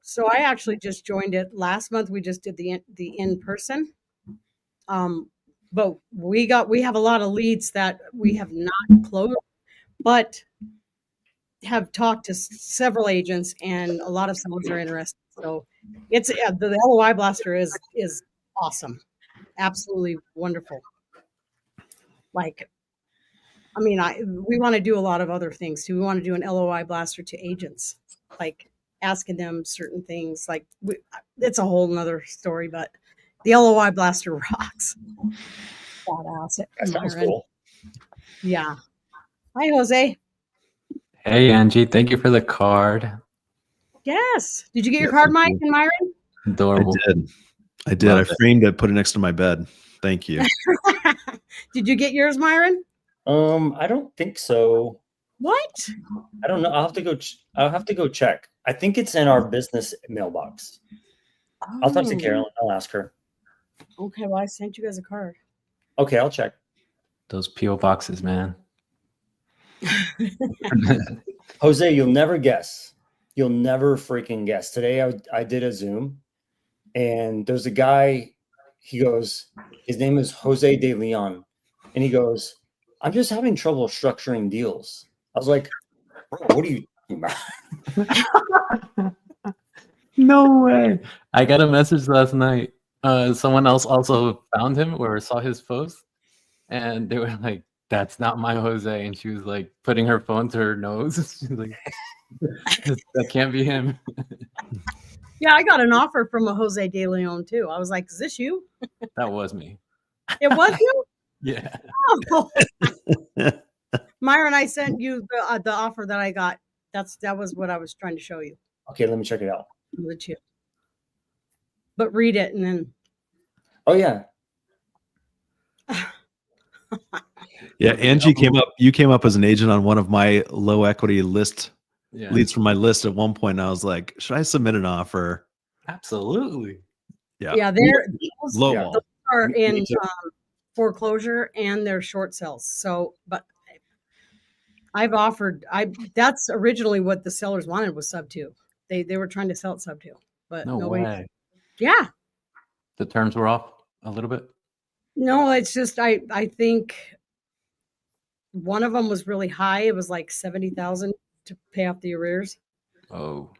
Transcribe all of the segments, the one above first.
So I actually just joined it last month. We just did the in person. But we have a lot of leads that we have not closed, but have talked to several agents, and a lot of sellers are interested. So it's the LOI blaster is awesome, absolutely wonderful. Like, I mean, we want to do a lot of other things too. We want to do an LOI blaster to agents, like asking them certain things. Like, it's a whole nother story, but the LOI blaster rocks. Badass. That sounds cool. Yeah. Hi, Jose. Hey, Angie. Thank you for the card. Yes. Did you get your card, Mike and Myron? Adorable. I did. I framed it, put it next to my bed. Thank you. Did you get yours, Myron? I don't think so. What? I don't know. I'll have to go check. I think it's in our business mailbox. Oh. I'll talk to Carolyn. I'll ask her. Okay, well, I sent you guys a card. Okay, I'll check. Those P.O. boxes, man. Jose, you'll never guess. You'll never freaking guess. Today I did a Zoom, and there's a guy. He goes, his name is Jose De Leon, and he goes, I'm just having trouble structuring deals. I was like, bro, what are you talking about? No way. I got a message last night. Someone else also found him or saw his post, and they were like, that's not my Jose. And she was like putting her phone to her nose. She's like, that can't be him. Yeah, I got an offer from a Jose De Leon too. I was like, is this you? That was me. It was you? Yeah. Oh. Myron, I sent you the offer that I got. That was what I was trying to show you. Okay, let me check it out. Would you? But read it and then. Oh yeah. Yeah, Angie came up. You came up as an agent on one of my low equity leads from my list at one point. And I was like, should I submit an offer? Absolutely. Yeah. Yeah, those are in foreclosure and they're short sales. So, but I've offered. That's originally what the sellers wanted was sub 2. They were trying to sell it sub 2, but no way. Yeah. The terms were off a little bit. No, it's just I think one of them was really high. It was like $70,000 to pay off the arrears. Oh.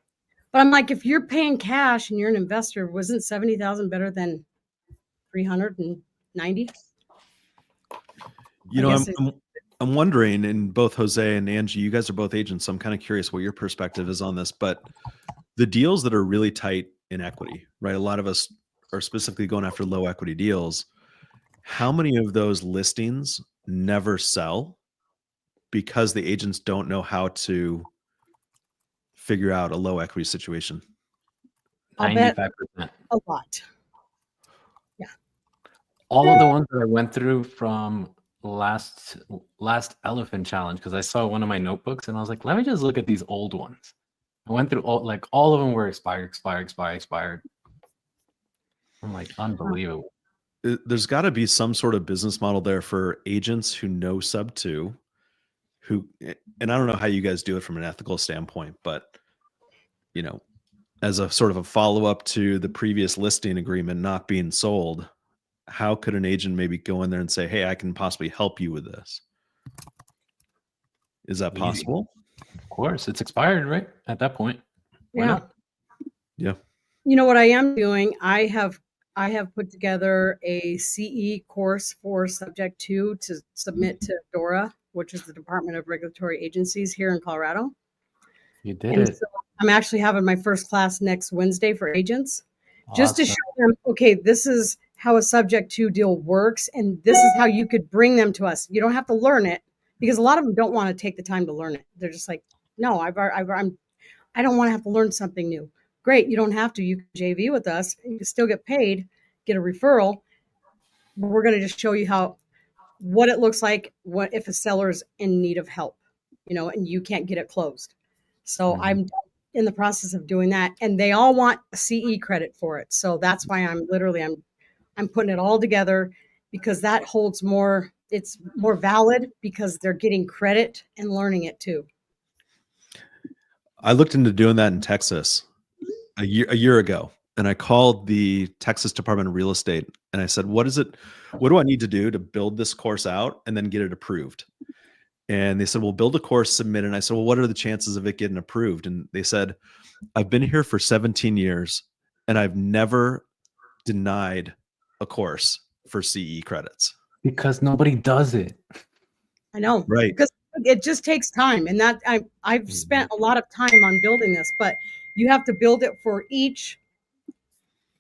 But I'm like, if you're paying cash and you're an investor, wasn't $70,000 better than $390? You know, I'm wondering, and both Jose and Angie, you guys are both agents, so I'm kind of curious what your perspective is on this. But the deals that are really tight in equity, right? A lot of us are specifically going after low equity deals. How many of those listings never sell because the agents don't know how to figure out a low equity situation? 95%. A lot. Yeah. All of the ones that I went through from last Elephant Challenge, because I saw one of my notebooks and I was like, let me just look at these old ones. I went through all of them were expired. I'm like, unbelievable. There's got to be some sort of business model there for agents who know sub 2, and I don't know how you guys do it from an ethical standpoint, but you know, as a sort of a follow-up to the previous listing agreement not being sold, how could an agent maybe go in there and say, hey, I can possibly help you with this? Is that possible? Of course, it's expired, right? At that point. Why not? Yeah. You know what I am doing? I have put together a CE course for Subject 2 to submit to DORA, which is the Department of Regulatory Agencies here in Colorado. You did it. So I'm actually having my first class next Wednesday for agents, just to show them, okay, this is how a Subject 2 deal works, and this is how you could bring them to us. You don't have to learn it, because a lot of them don't want to take the time to learn it. They're just like, no, I don't want to have to learn something new. Great, you don't have to. You can JV with us. You can still get paid, get a referral. But we're going to just show you what it looks like if a seller's in need of help, and you can't get it closed. So I'm in the process of doing that, and they all want a CE credit for it. So that's why I'm putting it all together, because that holds more. It's more valid because they're getting credit and learning it too. I looked into doing that in Texas. a year ago, and I called the Texas Department of Real Estate and I said, what do I need to do to build this course out and then get it approved? And they said, well, build a course, submit it. And I said, well, what are the chances of it getting approved? And they said, I've been here for 17 years and I've never denied a course for CE credits. Because nobody does it. I know. Right. Because it just takes time. And that I've spent a lot of time on building this, but you have to build it for each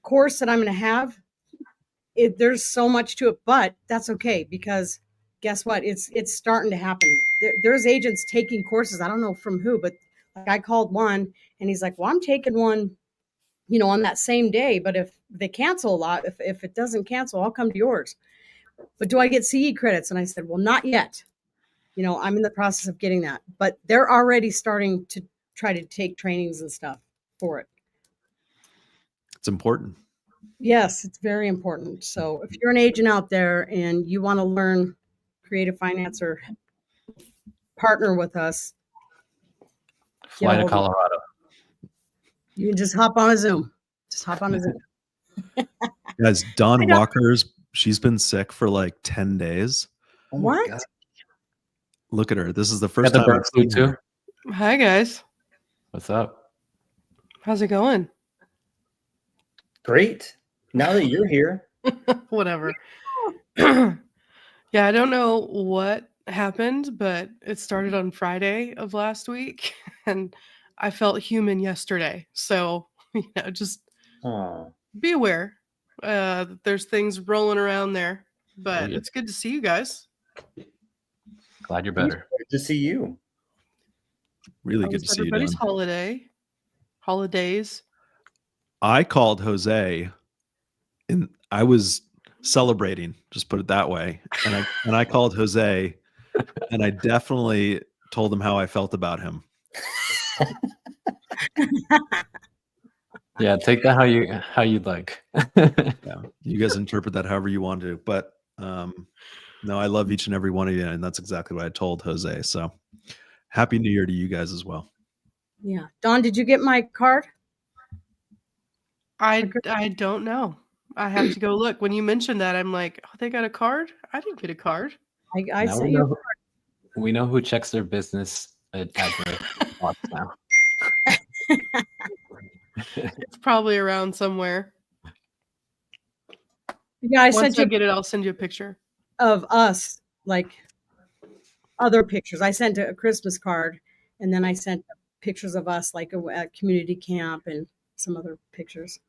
course that I'm going to have. There's so much to it, but that's okay, because guess what? It's starting to happen. There's agents taking courses. I don't know from who, but like I called one and he's like, well, I'm taking one, on that same day. But if they cancel a lot, if it doesn't cancel, I'll come to yours. But do I get CE credits? And I said, well, not yet. I'm in the process of getting that, but they're already starting to try to take trainings and stuff for it. It's important. Yes, it's very important. So if you're an agent out there and you want to learn creative finance or partner with us, Fly to Colorado. You can just hop on a Zoom. Just hop on a Zoom. Guys, Dawn Walker's, she's been sick for like 10 days. Oh my What? God. Look at her. This is the first Got the time bird flu too. Hi, guys. What's up? How's it going? Great. Now that you're here. Whatever. Yeah, I don't know what happened, but it started on Friday of last week, and I felt human yesterday. So, just Oh, be aware that there's things rolling around there, but yeah. it's good to see you guys. Glad you're better. good to see you. Really How good was to see you, everybody's Dawn. holidays. I called Jose and I was celebrating, just put it that way. And I called Jose and I definitely told him how I felt about him. Yeah, take that how you'd like. Yeah. You guys interpret that however you want to, but no, I love each and every one of you, and that's exactly what I told Jose. So happy New Year to you guys as well. Yeah. Dawn, did you get my card? I don't know. I have to go look. When you mentioned that, I'm like, oh, they got a card? I didn't get a card. I Now sent you. we know who checks their business at box now. It's probably around somewhere. Yeah, I Once sent I you get it, I'll send you a picture. of us, like other pictures. I sent a Christmas card, and then I sent pictures of us, like at community camp and some other pictures.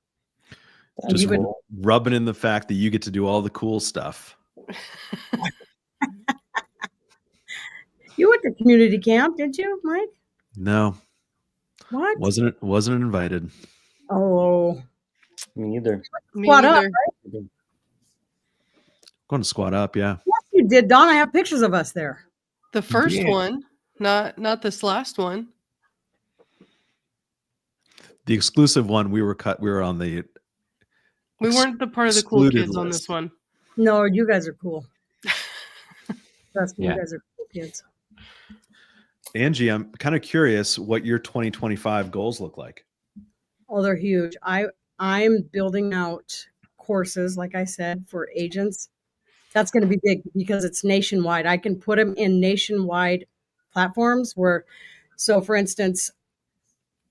And Just you would, rubbing in the fact that you get to do all the cool stuff. you went to community camp, didn't you, Mike? No, What? wasn't invited. Oh, Me either. Me Squat up, either. Going to squat up, yeah. yes, you did, Dawn. I have pictures of us there. The first Yeah. one, not this last one. The exclusive one, we were on the We weren't the part of the cool excluded kids on list. this one. No, you guys are cool. Trust me, Yeah. you guys are cool kids. Angie, I'm kind of curious what your 2025 goals look like. Oh, they're huge. I'm building out courses, like I said, for agents. That's going to be big because it's nationwide. I can put them in nationwide platforms where, so for instance,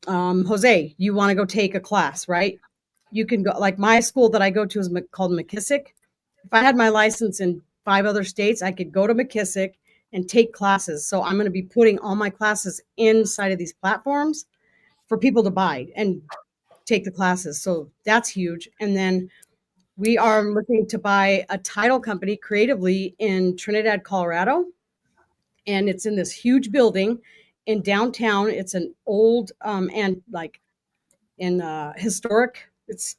Jose, you want to go take a class, right? You can go, like my school that I go to is called McKissick. If I had my license in 5 other states, I could go to McKissick and take classes. So I'm going to be putting all my classes inside of these platforms for people to buy and take the classes. So that's huge. And then we are looking to buy a title company creatively in Trinidad, Colorado. And it's in this huge building in downtown. It's an old and like in historic, it's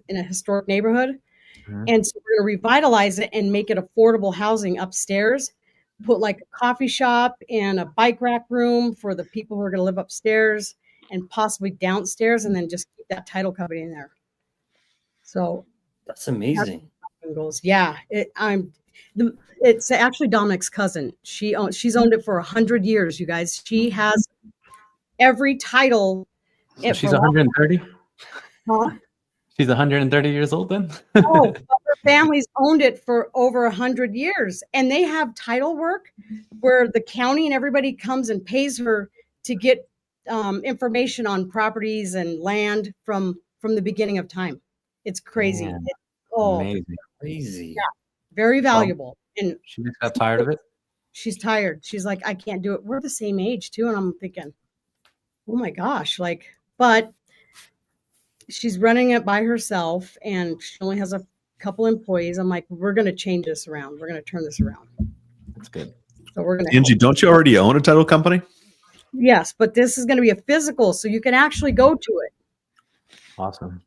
in a historic neighborhood. Mhm. And so we're going to revitalize it and make it affordable housing upstairs, put like a coffee shop and a bike rack room for the people who are going to live upstairs and possibly downstairs, and then just keep that title company in there. So That's amazing. goes, yeah, it's actually Dominic's cousin. She's owned it for 100 years, you guys. She has every title. So she's 130. Huh? She's 130 years old then? Oh, but her family's owned it for over 100 years, and they have title work where the county and everybody comes and pays her to get information on properties and land from the beginning of time. It's crazy. Man, Oh, amazing. Crazy. yeah, very valuable. And She just got tired of it. she's tired. She's like, I can't do it. We're the same age too, and I'm thinking, oh my gosh, like, but she's running it by herself, and she only has a couple employees. I'm like, we're going to change this around. We're going to turn this around. That's good. So we're going to Angie, don't you already own a title company? Yes, but this is going to be a physical, so you can actually go to it. Awesome.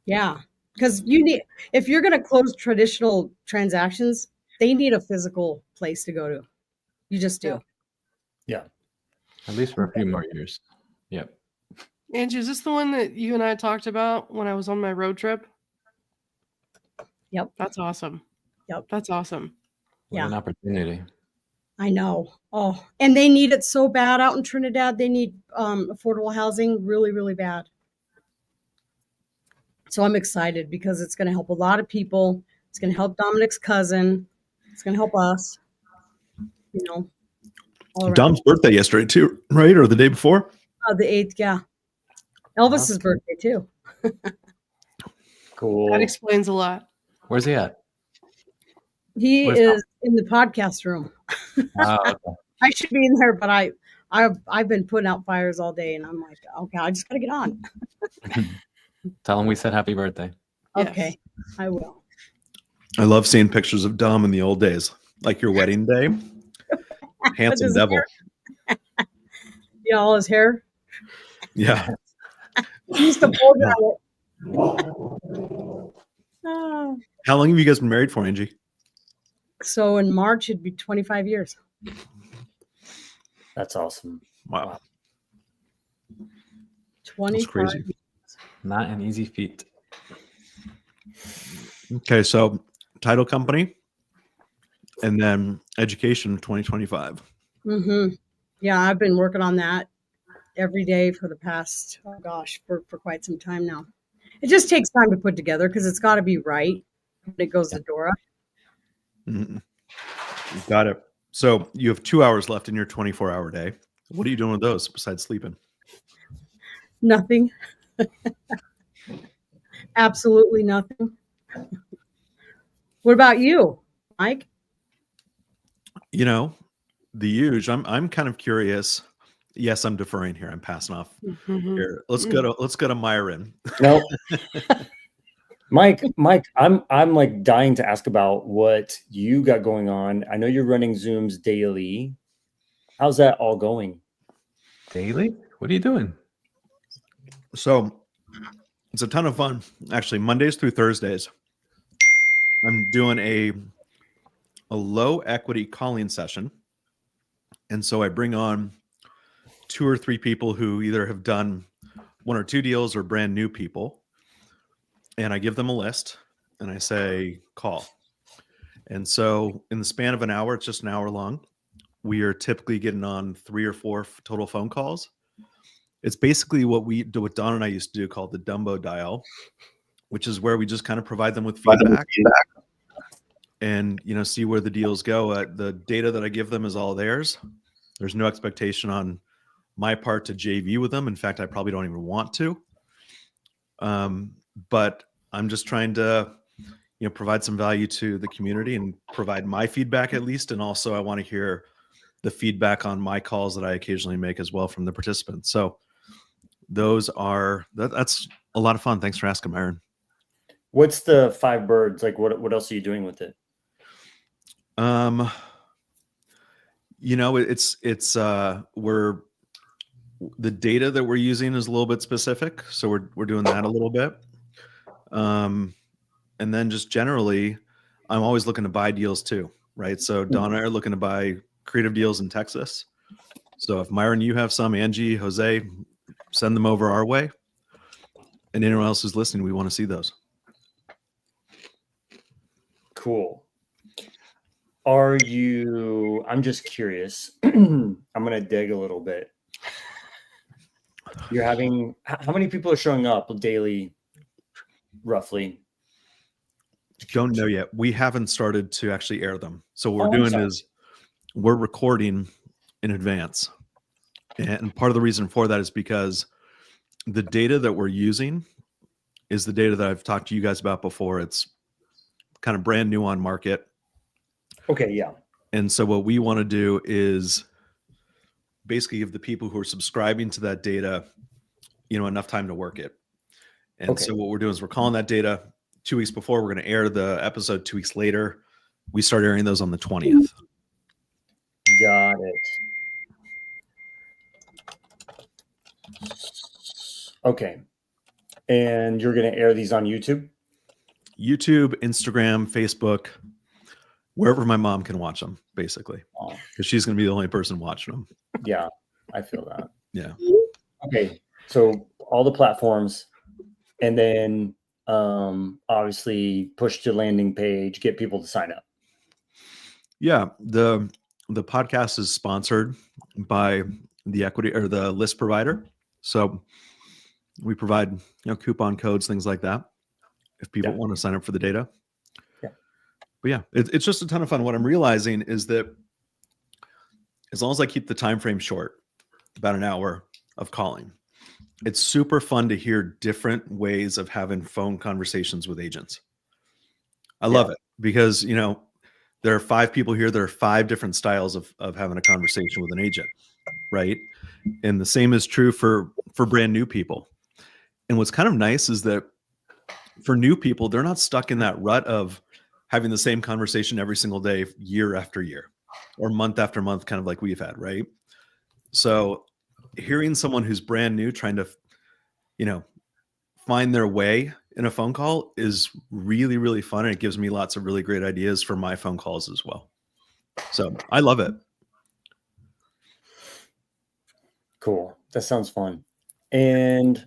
Yeah, because you need, if you're going to close traditional transactions, they need a physical place to go to. You just do. Yeah. At least for a few more years. Yep. Angie, is this the one that you and I talked about when I was on my road trip? Yep. That's awesome. Yep. That's awesome. What an opportunity. I know. Oh, and they need it so bad out in Trinidad. They need affordable housing really, really bad. So I'm excited because it's going to help a lot of people. It's going to help Dominic's cousin. It's going to help us. You know, all around. Dom's birthday yesterday too, right? Or the day before? The 8th, yeah. Elvis's birthday too. Cool. That explains a lot. Where's he at? He Where's is in the podcast room. Oh, okay. I should be in there, but I've been putting out fires all day, and I'm like, okay, I just gotta get on. Tell him we said happy birthday. Okay, I will. I love seeing pictures of Dom in the old days, like your wedding day. Handsome his devil. Yeah, all his hair. Yeah. He used to pull it. Oh. How long have you guys been married for, Angie? So in March, it'd be 25 years. That's awesome. Wow. 25. crazy. Not an easy feat. Okay, so title company and then education 2025. Mm-hmm. Yeah, I've been working on that every day for the past, for quite some time now. It just takes time to put together because it's got to be right when it goes to Dora. Mhm. Got it. So you have 2 hours left in your 24-hour day. What are you doing with those besides sleeping? Nothing. Absolutely nothing. What about you, Mike? You know, the huge. I'm kind of curious. Yes, I'm deferring here. I'm passing off here. Let's go to Myron. No. Mike, I'm like dying to ask about what you got going on. I know you're running Zooms daily. How's that all going? Daily? What are you doing? So it's a ton of fun. Actually, Mondays through Thursdays, I'm doing a low equity calling session. And so I bring on 2 or 3 people who either have done 1 or 2 deals or brand new people. And I give them a list and I say, call. And so in the span of an hour, it's just an hour long. We are typically getting on 3 or 4 total phone calls. It's basically what Don and I used to do called the Dumbo dial, which is where we just kind of provide them with feedback and, see where the deals go. The data that I give them is all theirs. There's no expectation on my part to JV with them. In fact, I probably don't even want to. But I'm just trying to, provide some value to the community and provide my feedback at least. And also I want to hear the feedback on my calls that I occasionally make as well from the participants. So that's a lot of fun. Thanks for asking, Myron. What's the 5 birds? Like what else are you doing with it? The data that we're using is a little bit specific. So we're doing that a little bit. And then just generally, I'm always looking to buy deals too, right? So Don and I are looking to buy creative deals in Texas. So if Myron, you have some, Angie, Jose, send them over our way. And anyone else who's listening, we want to see those. Cool. I'm just curious. I'm going to dig a little bit. You're having how many people are showing up daily, roughly? Don't know yet. We haven't started to actually air them. So what Oh, we're I'm doing sorry. is we're recording in advance. And part of the reason for that is because the data that we're using is the data that I've talked to you guys about before. It's kind of brand new on market. Okay, yeah. And so what we want to do is basically give the people who are subscribing to that data, enough time to work it. And Okay. so what we're doing is we're calling that data 2 weeks before. We're going to air the episode 2 weeks later. We start airing those on the 20th. Got it. Okay. And you're going to air these on YouTube? YouTube, Instagram, Facebook, wherever my mom can watch them, basically, because she's going to be the only person watching them. Yeah, I feel that. Yeah. Okay. So all the platforms, and then obviously push to landing page, get people to sign up. Yeah. The podcast is sponsored by the equity or the list provider. So we provide, coupon codes, things like that, if people want to sign up for the data. Yeah. But yeah, it's just a ton of fun. What I'm realizing is that as long as I keep the time frame short, about an hour of calling, it's super fun to hear different ways of having phone conversations with agents. I love it because, there are 5 people here. There are 5 different styles of having a conversation with an agent, right? And the same is true for brand new people. And what's kind of nice is that for new people, they're not stuck in that rut of having the same conversation every single day, year after year, or month after month, kind of like we've had, right? So hearing someone who's brand new trying to, find their way in a phone call is really, really fun. And it gives me lots of really great ideas for my phone calls as well. So I love it. Cool. That sounds fun. And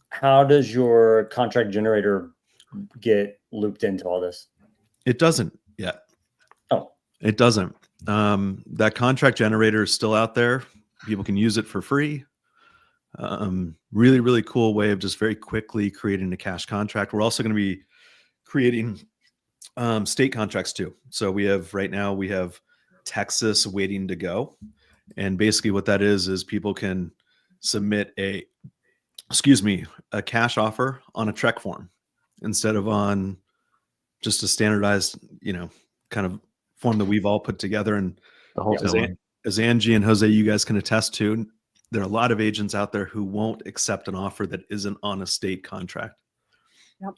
how does your contract generator get looped into all this? It doesn't yet. Oh, it doesn't. That contract generator is still out there. People can use it for free. Really, really cool way of just very quickly creating a cash contract. We're also going to be creating state contracts too. So right now we have Texas waiting to go. And basically what that is people can submit a cash offer on a TREC form instead of on just a standardized, kind of form that we've all put together. And The whole as Angie and Jose, you guys can attest to, there are a lot of agents out there who won't accept an offer that isn't on a state contract. Yep.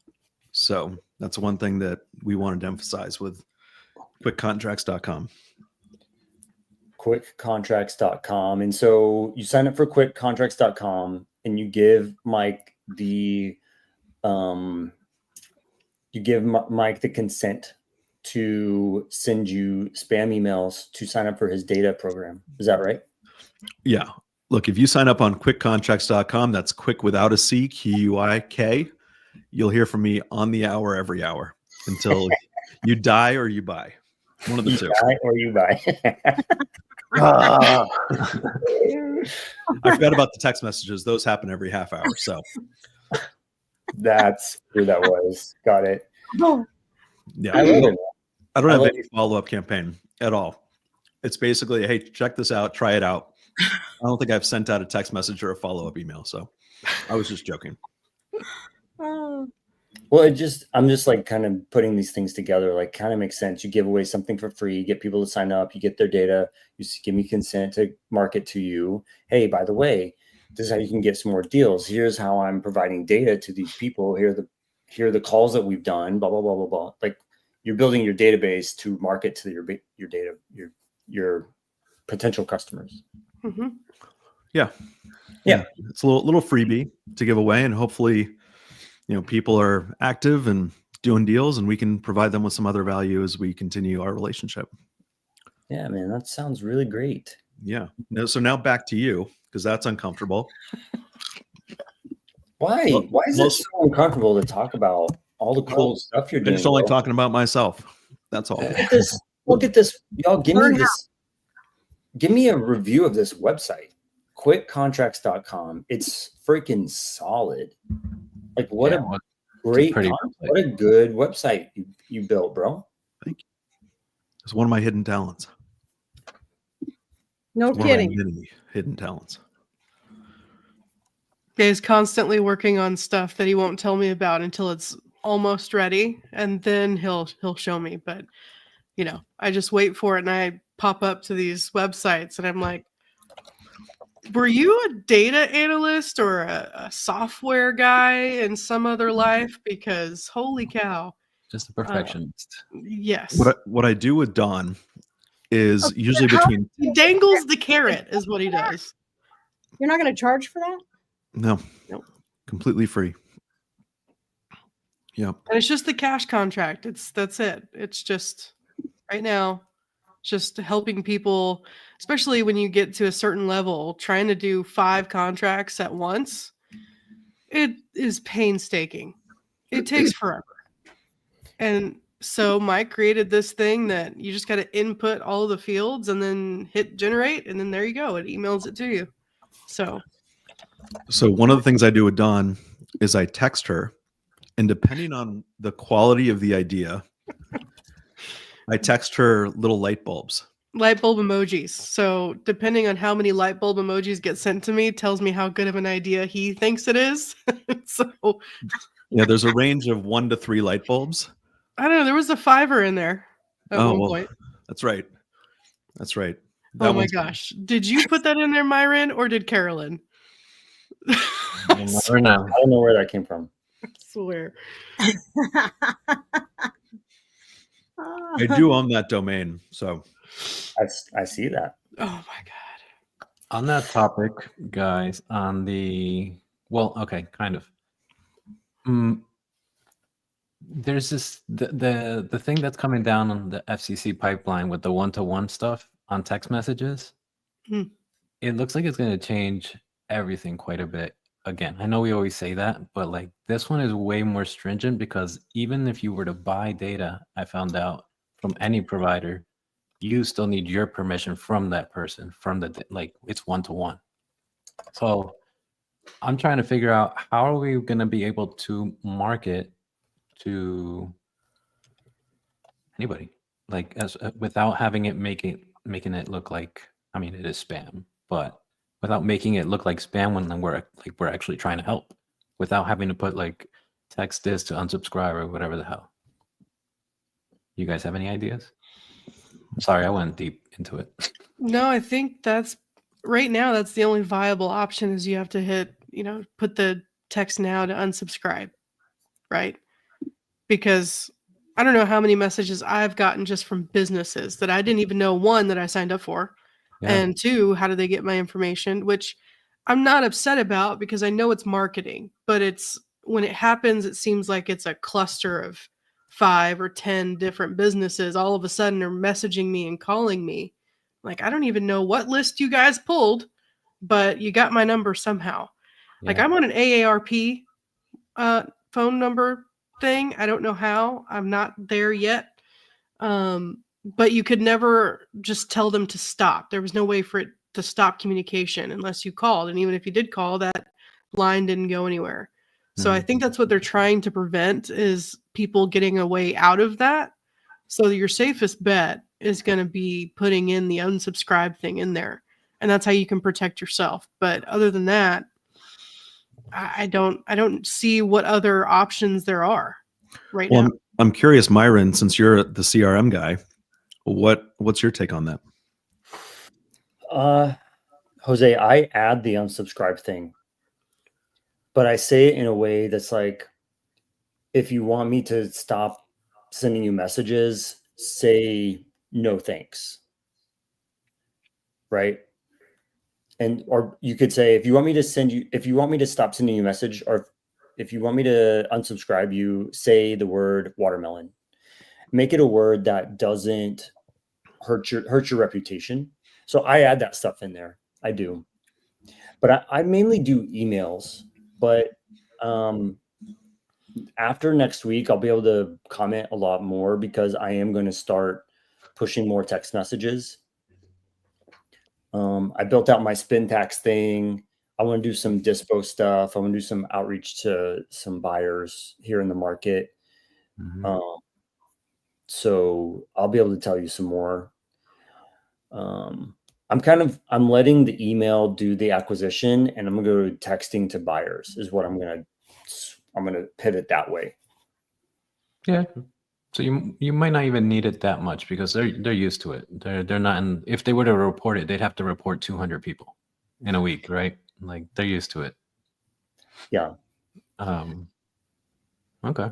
So that's one thing that we wanted to emphasize with quickcontracts.com. quickcontracts.com. And so you sign up for quickcontracts.com and you give Mike the consent to send you spam emails to sign up for his data program. Is that right? Yeah. Look, if you sign up on quickcontracts.com, that's quick without a C, QUIK, you'll hear from me on the hour every hour until you die or you buy. One of the two. Die or you buy. I forgot about the text messages. Those happen every half hour. So that's who that was. Got it. Yeah. I love it. I don't have any follow-up campaign at all. It's basically, hey, check this out, try it out. I don't think I've sent out a text message or a follow-up email. So I was just joking. Well, I'm just like kind of putting these things together, like kind of makes sense. You give away something for free, you get people to sign up, you get their data, you give me consent to market to you. Hey, by the way, this is how you can get some more deals. Here's how I'm providing data to these people. Here are the calls that we've done, blah, blah, blah, blah, blah. Like you're building your database to market to your data, your potential customers. Mm-hmm. Yeah. It's a little freebie to give away, and hopefully, people are active and doing deals, and we can provide them with some other value as we continue our relationship. Yeah, man, that sounds really great. Yeah. So now back to you, because that's uncomfortable. Why? Why is it so uncomfortable to talk about all the cool stuff you're doing? I just don't like talking about myself. That's all. Look at this. Y'all give me this. Give me a review of this website. quitcontracts.com. It's freaking solid. Like what Yeah, a well, great pretty what a good website you built, bro. Thank you. It's one of my hidden talents. No One of my kidding. many hidden talents. He's constantly working on stuff that he won't tell me about until it's almost ready, and then he'll show me. But I just wait for it, and I pop up to these websites, and I'm like, were you a data analyst or a software guy in some other life? Because holy cow. just a perfectionist. Yes. What I do with Don is Okay, usually how- between He dangles the carrot is what he does. You're not going to charge for that? no, Nope. completely free. Yep. And it's just the cash contract. That's it. It's just right now, just helping people, especially when you get to a certain level, trying to do 5 contracts at once. It is painstaking. It takes forever. And so Mike created this thing that you just got to input all of the fields and then hit generate, and then there you go. It emails it to you. So One of the things I do with Dawn is I text her, and depending on the quality of the idea, I text her little light bulbs. light bulb emojis. So depending on how many light bulb emojis get sent to me, tells me how good of an idea he thinks it is. So Yeah, there's a range of 1 to 3 light bulbs. I don't know. There was a $5 in there at one point. That's right. That's right. Oh my gosh. Did you put that in there, Myron, or did Carolyn? I You'll never know. I don't know where that came from. swear. I do own that domain, so I see that. Oh my god. On that topic, guys, okay, kind of. There's this the thing that's coming down on the FCC pipeline with the one-to-one stuff on text messages. It looks like it's going to change everything quite a bit. Again, I know we always say that, but like this one is way more stringent because even if you were to buy data, I found out from any provider, you still need your permission from that person, from it's one-to-one. So I'm trying to figure out how are we going to be able to market to anybody without having it making it look like, I mean, it is spam, but without making it look like spam when we're actually trying to help, without having to put like text this to unsubscribe or whatever the hell. You guys have any ideas? Sorry, I went deep into it. No, I think that's right now. That's the only viable option is you have to hit, put the text now to unsubscribe, right? Because I don't know how many messages I've gotten just from businesses that I didn't even know, one, that I signed up for, and 2, how do they get my information, which I'm not upset about because I know it's marketing, but it's when it happens, it seems like it's a cluster of 5 or 10 different businesses all of a sudden are messaging me and calling me. Like, I don't even know what list you guys pulled, but you got my number somehow. Yeah. Like, I'm on an AARP phone number thing. I don't know how. I'm not there yet. But you could never just tell them to stop. There was no way for it to stop communication unless you called. And even if you did call, that line didn't go anywhere. So I think that's what they're trying to prevent is people getting a way out of that. So your safest bet is going to be putting in the unsubscribe thing in there. And that's how you can protect yourself. But other than that, I don't see what other options there are right now. I'm curious, Myron, since you're the CRM guy, what's your take on that? Jose, I add the unsubscribe thing, but I say it in a way that's like, if you want me to stop sending you messages, say no thanks. Right? Or you could say, if you want me to stop sending you a message, or if you want me to unsubscribe you, say the word watermelon. Make it a word that doesn't hurt your reputation. So I add that stuff in there. I do. But I mainly do emails. But after next week, I'll be able to comment a lot more because I am going to start pushing more text messages. I built out my spin tax thing. I want to do some dispo stuff. I want to do some outreach to some buyers here in the market. Mhm. So I'll be able to tell you some more. I'm letting the email do the acquisition, and I'm gonna go texting to buyers is what I'm gonna pivot that way. Yeah. So you might not even need it that much because they're used to it. They're not in, if they were to report it, they'd have to report 200 people in a week, right? Like they're used to it. Yeah. Okay.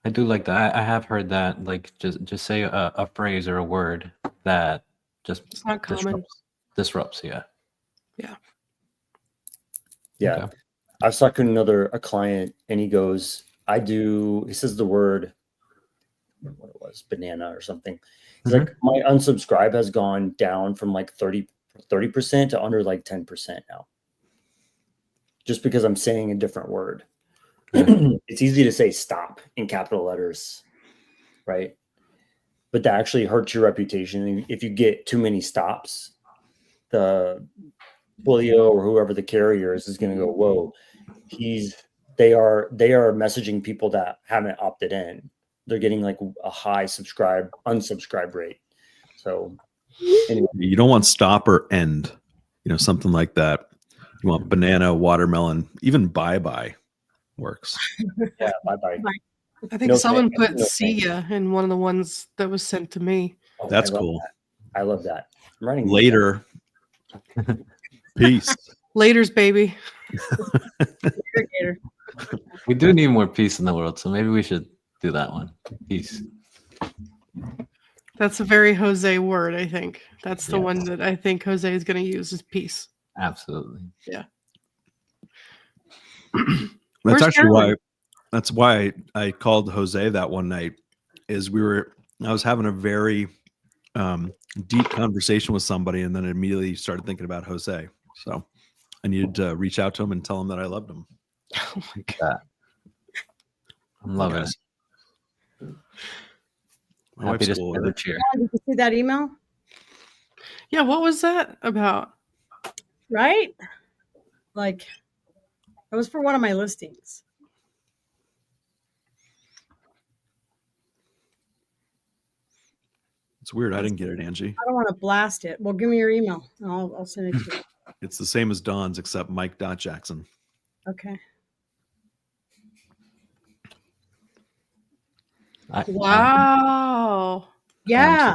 I do like that. I have heard that, like just say a phrase or a word that just It's not common. disrupts. Yeah. Yeah. Yeah. Okay. I was talking to a client, and he says the word, what it was, banana or something. He's like, my unsubscribe has gone down from like 30% to under like 10% now. Just because I'm saying a different word. It's easy to say stop in capital letters, right? But that actually hurts your reputation. If you get too many stops, the Twilio or whoever the carrier is going to go, whoa, they are messaging people that haven't opted in. They're getting like a high unsubscribe rate. So anyway. You don't want stop or end, something like that. You want banana, watermelon, even bye works. Yeah, bye. I think someone put see ya in one of the ones that was sent to me. Oh, That's cool. I love that. I'm writing Later. Peace. Laters, baby. We do need more peace in the world, so maybe we should do that one. Peace. That's a very Jose word, I think. That's the one that I think Jose is going to use is peace. Absolutely. Yeah. That's why I called Jose that one night. I was having a very deep conversation with somebody, and then immediately started thinking about Jose. So I needed to reach out to him and tell him that I loved him. Oh my God. I'm loving it. Happy to spread the cheer. Did you see that email? Yeah, what was that about? Right? Like, it was for one of my listings. It's weird. I didn't get it, Angie. I don't want to blast it. Well, give me your email. I'll send it to you. It's the same as Don's, except Mike.Jackson. Okay. Wow. Yeah.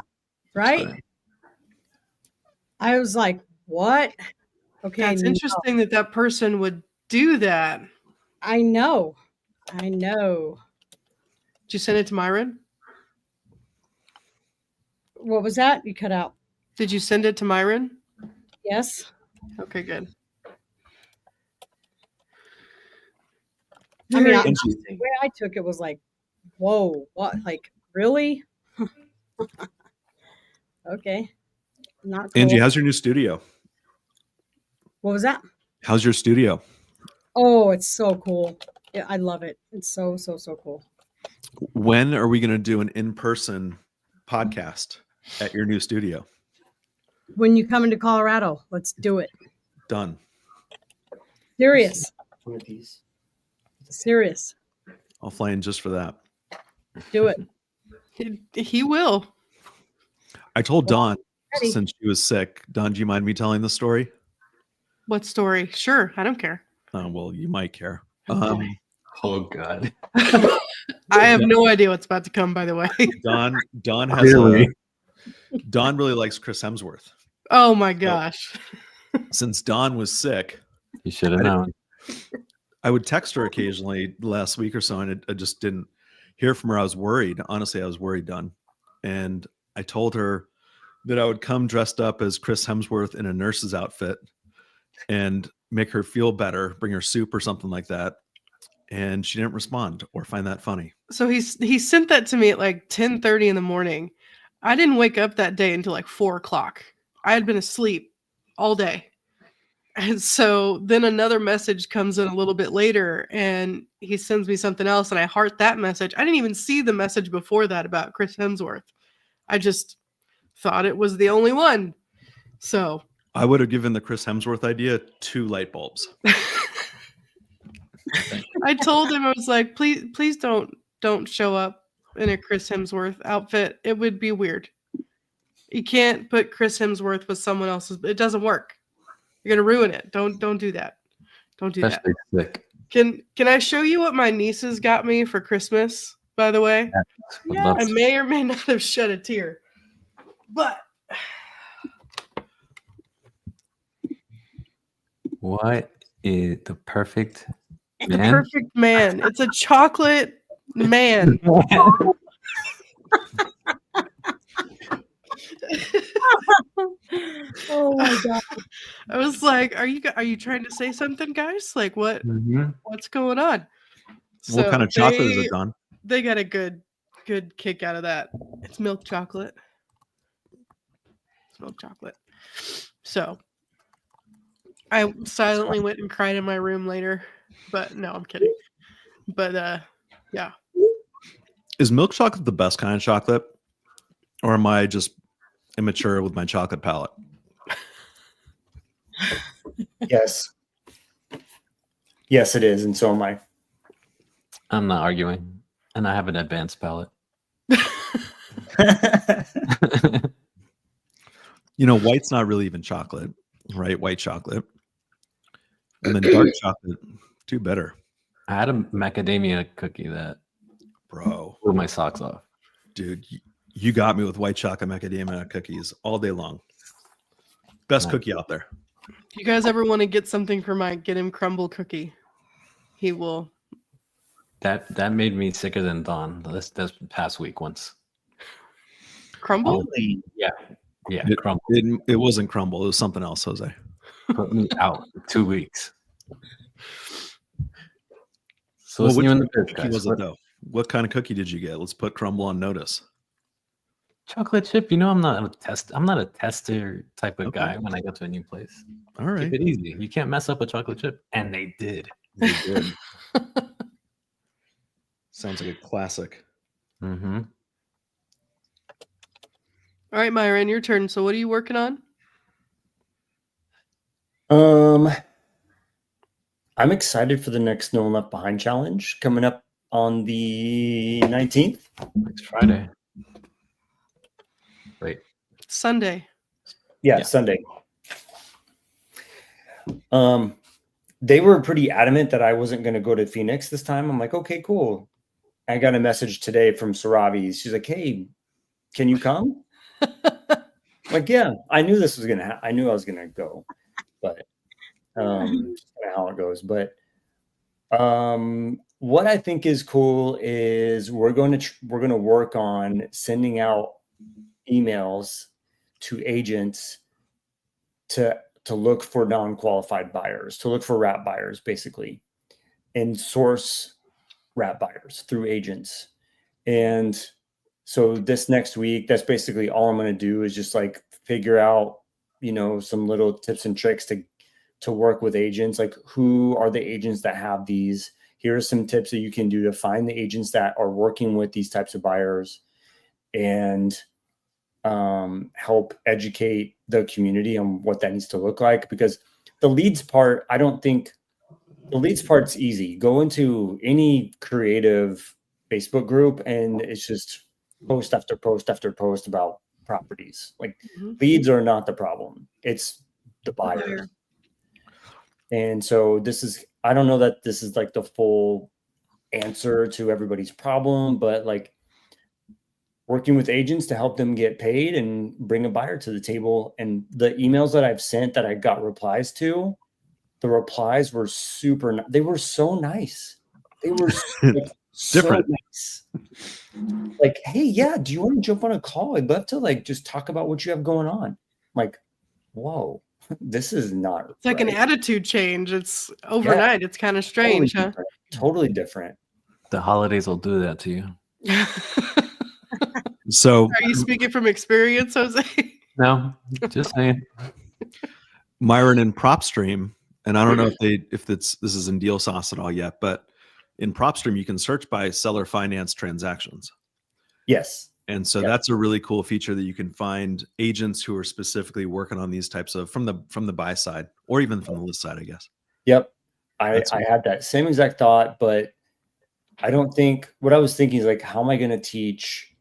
Right? I was like, what? Okay. That's interesting that person would do that. I know. Did you send it to Myron? What was that? You cut out. Did you send it to Myron? Yes. Okay, good. I mean, the way I took it was like, whoa, what? Like, really? Okay. Not cool. Angie, how's your new studio? What was that? How's your studio? Oh, it's so cool. Yeah, I love it. It's so cool. When are we going to do an in-person podcast at your new studio? When you come into Colorado, let's do it. Done. Serious. I'll fly in just for that. Do it. He will. I told Dawn, since she was sick. Dawn, do you mind me telling the story? What story? Sure. I don't care. Well, you might care. Oh God. I have no idea what's about to come, by the way. Dawn really likes Chris Hemsworth. Oh my gosh. Since Dawn was sick, you should have known. I would text her occasionally last week or so, and I just didn't hear from her. I was worried. Honestly, I was worried, Dawn. And I told her that I would come dressed up as Chris Hemsworth in a nurse's outfit and make her feel better, bring her soup or something like that. And she didn't respond or find that funny. So he sent that to me at like 10:30 in the morning. I didn't wake up that day until like 4 o'clock. I had been asleep all day. And so then another message comes in a little bit later and he sends me something else and I heart that message. I didn't even see the message before that about Chris Hemsworth. I just thought it was the only one. So I would have given the Chris Hemsworth idea 2 light bulbs. I told him, I was like, please don't show up in a Chris Hemsworth outfit. It would be weird. You can't put Chris Hemsworth with someone else's. It doesn't work. You're gonna ruin it. Don't do that. Don't do that. Especially sick. Can I show you what my nieces got me for Christmas? By the way, Would love I to. may or may not have shed a tear, but What is the perfect the man? perfect man. It's a chocolate man. Oh my god. I was like, are you trying to say something, guys? Like Mhm. what's going on? What kind of chocolate is they- it, Don? They got a good kick out of that. It's milk chocolate. It's milk chocolate. So I silently went and cried in my room later. But no, I'm kidding. But yeah. Is milk chocolate the best kind of chocolate? Or am I just immature with my chocolate palate? Yes. Yes, it is, and so am I. I'm not arguing, and I have an advanced palate. You know, white's not really even chocolate, right? White chocolate. And then dark chocolate, do better. I had a macadamia cookie that Bro, blew my socks off. dude, you got me with white chocolate macadamia cookies all day long. Best Nice. cookie out there. If you guys ever want to get something for Mike, get him crumble cookie. He will. That made me sicker than Dawn this past week once. Crumble? Yeah, It- crumble. It wasn't crumble. It was something else, Jose. Put me out for 2 weeks. So Well, listen, which you in the kind of biz, cookie guys. was it, What- though? What kind of cookie did you get? Let's put crumble on notice. chocolate chip. You know, I'm not a tester type of Okay. guy when I go to a new place. All right. Keep it easy. You can't mess up a chocolate chip, and they did. They did. Sounds like a classic. Mm-hmm. All right, Myron, your turn. So what are you working on? I'm excited for the next No One Left Behind challenge coming up on the 19th. Next Friday. Wait. Sunday. Yeah, Yeah. Sunday. They were pretty adamant that I wasn't going to go to Phoenix this time. I'm like, okay, cool. I got a message today from Saravi. She's like, hey, can you come? Like, yeah, I knew this was going to I knew I was going to go, but just kinda how it goes. But what I think is cool is we're going to work on sending out emails to agents to look for non-qualified buyers, to look for wrap buyers, basically, and source wrap buyers through agents. And so this next week, that's basically all I'm going to do is just like figure out, some little tips and tricks to work with agents. Like, who are the agents that have these? Here are some tips that you can do to find the agents that are working with these types of buyers, and help educate the community on what that needs to look like. Because the leads part, I don't think the leads part's easy. Go into any creative Facebook group and it's just post after post after post about properties. Like, Mhm. leads are not the problem. It's the buyers. buyer. And so I don't know that this is like the full answer to everybody's problem, but like working with agents to help them get paid and bring a buyer to the table. And the emails that I've sent that I got replies to, the replies were they were so nice. They were like, Different. so nice. Like, hey, yeah, do you want to jump on a call? I'd love to like just talk about what you have going on. I'm like, whoa, this is not It's like an right. attitude change. It's overnight. It's kind of strange, huh? Totally different. The holidays will do that to you. So Are you speaking from experience, Jose? No, just saying. Myron in PropStream, and I don't know if this is in Deal Sauce at all yet, but in PropStream you can search by seller finance transactions. Yes. And so that's a really cool feature that you can find agents who are specifically working on these types of from the buy side or even from the list side, I guess. Yep. I had that same exact thought, but I don't think what I was thinking is like, how am I going to teach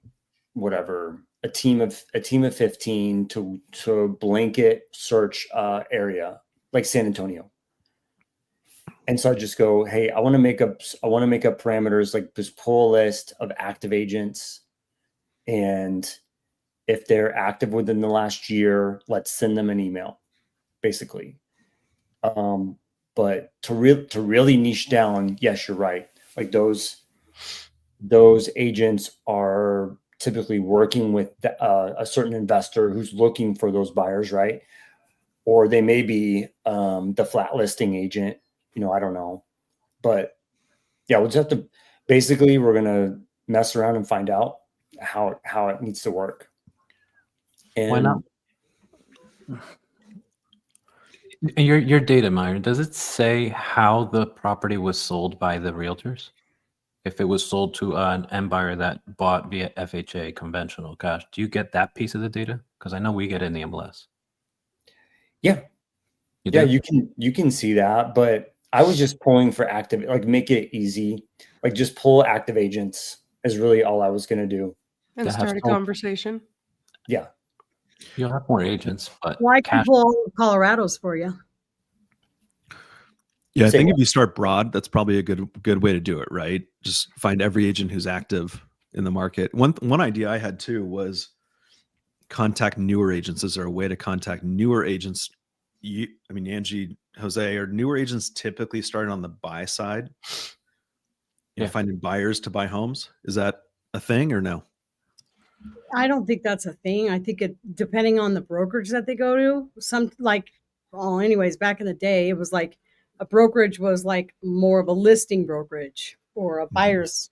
whatever a team of 15 to blanket search area like San Antonio? And so I just go, hey, I want to make up parameters, like just pull a list of active agents, and if they're active within the last year, let's send them an email, basically. But to really niche down, yes, you're right. Like those agents are typically working with a certain investor who's looking for those buyers, right? Or they may be the flat listing agent. I don't know. But yeah, we'll just have to, basically, we're going to mess around and find out how it needs to work. And Why not? Your data, Myron, does it say how the property was sold by the realtors? If it was sold to an end buyer that bought via FHA conventional cash, do you get that piece of the data? Because I know we get it in the MLS. Yeah. You You can see that, but I was just pulling for active, like make it easy. Like just pull active agents is really all I was going to do. And That have start a sold- conversation. Yeah. You'll have more agents, but Well, I can cash. pull all of Colorado's for you. Yeah, I Say think what? if you start broad, that's probably a good way to do it, right? Just find every agent who's active in the market. One idea I had too was contact newer agents. Is there a way to contact newer agents? Angie, Jose, are newer agents typically starting on the buy side? Finding buyers to buy homes. Is that a thing or no? I don't think that's a thing. I think it, depending on the brokerage that they go to, anyways, back in the day, it was like a brokerage was like more of a listing brokerage or a buyer's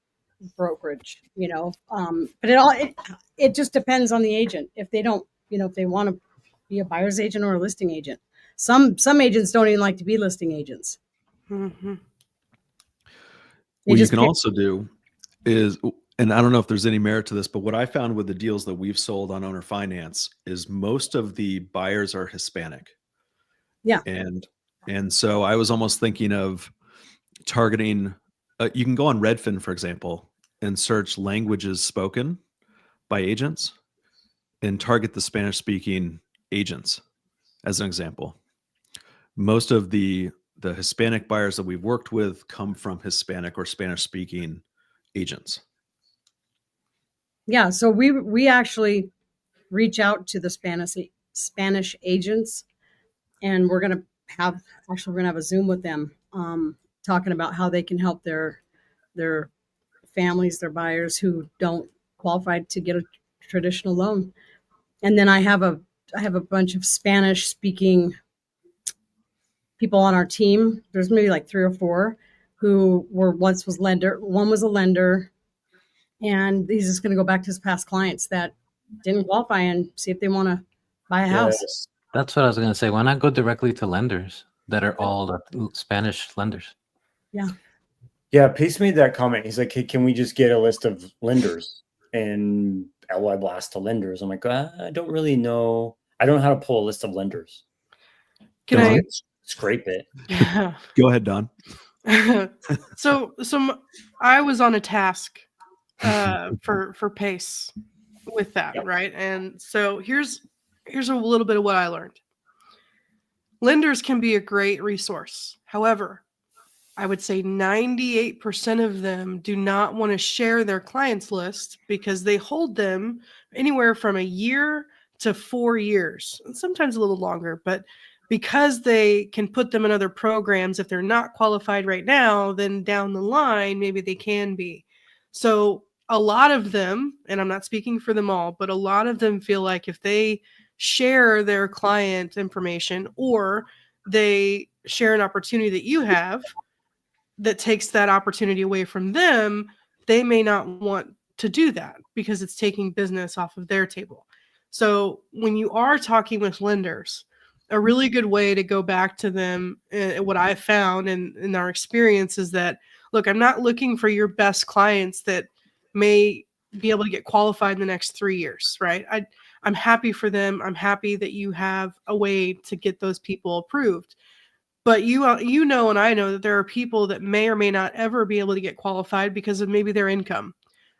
brokerage, but it just depends on the agent. If they don't, if they want to be a buyer's agent or a listing agent. Some agents don't even like to be listing agents. Mm-hmm. What you can also do is, and I don't know if there's any merit to this, but what I found with the deals that we've sold on owner finance is most of the buyers are Hispanic. Yeah. And so I was almost thinking of targeting, you can go on Redfin, for example, and search languages spoken by agents and target the Spanish speaking agents as an example. Most of the Hispanic buyers that we've worked with come from Hispanic or Spanish speaking agents. Yeah. So we actually reach out to the Spanish agents, and we're going to have a Zoom with them, talking about how they can help their families, their buyers who don't qualify to get a traditional loan. And then I have a bunch of Spanish speaking people on our team. There's maybe like 3 or 4 who one was a lender, and he's just going to go back to his past clients that didn't qualify and see if they want to buy a house. Yes. That's what I was going to say. Why not go directly to lenders that are all the Spanish lenders? Yeah. Yeah. Pace made that comment. He's like, hey, can we just get a list of lenders? And LY blast to lenders. I'm like, I don't really know. I don't know how to pull a list of lenders. Can I scrape it? Yeah. Go ahead, Don. So I was on a task for Pace with that, Yep. right? And so here's a little bit of what I learned. Lenders can be a great resource. However, I would say 98% of them do not want to share their clients list because they hold them anywhere from a year to 4 years, and sometimes a little longer, but because they can put them in other programs, if they're not qualified right now, then down the line, maybe they can be. So a lot of them, and I'm not speaking for them all, but a lot of them feel like if they share their client information or they share an opportunity that you have that takes that opportunity away from them, they may not want to do that because it's taking business off of their table. So when you are talking with lenders, a really good way to go back to them, what I found in our experience is that, look, I'm not looking for your best clients that may be able to get qualified in the next 3 years, right? I'm happy for them. I'm happy that you have a way to get those people approved. But you know, and I know that there are people that may or may not ever be able to get qualified because of maybe their income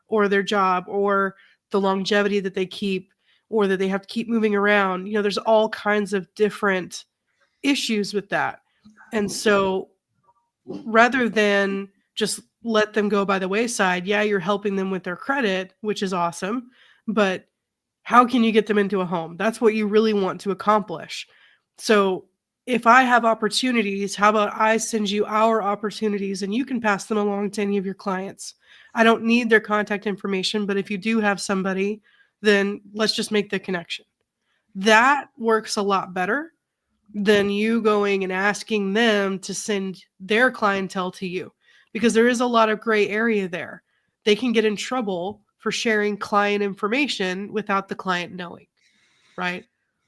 or their job or the longevity that they keep, or that they have to keep moving around. You know, there's all kinds of different issues with that. And so rather than just let them go by the wayside, yeah, you're helping them with their credit, which is awesome, but how can you get them into a home? That's what you really want to accomplish. So if I have opportunities, how about I send you our opportunities and you can pass them along to any of your clients? I don't need their contact information, but if you do have somebody, then let's just make the connection. That works a lot better than you going and asking them to send their clientele to you, because there is a lot of gray area there. They can get in trouble for sharing client information without the client knowing, right?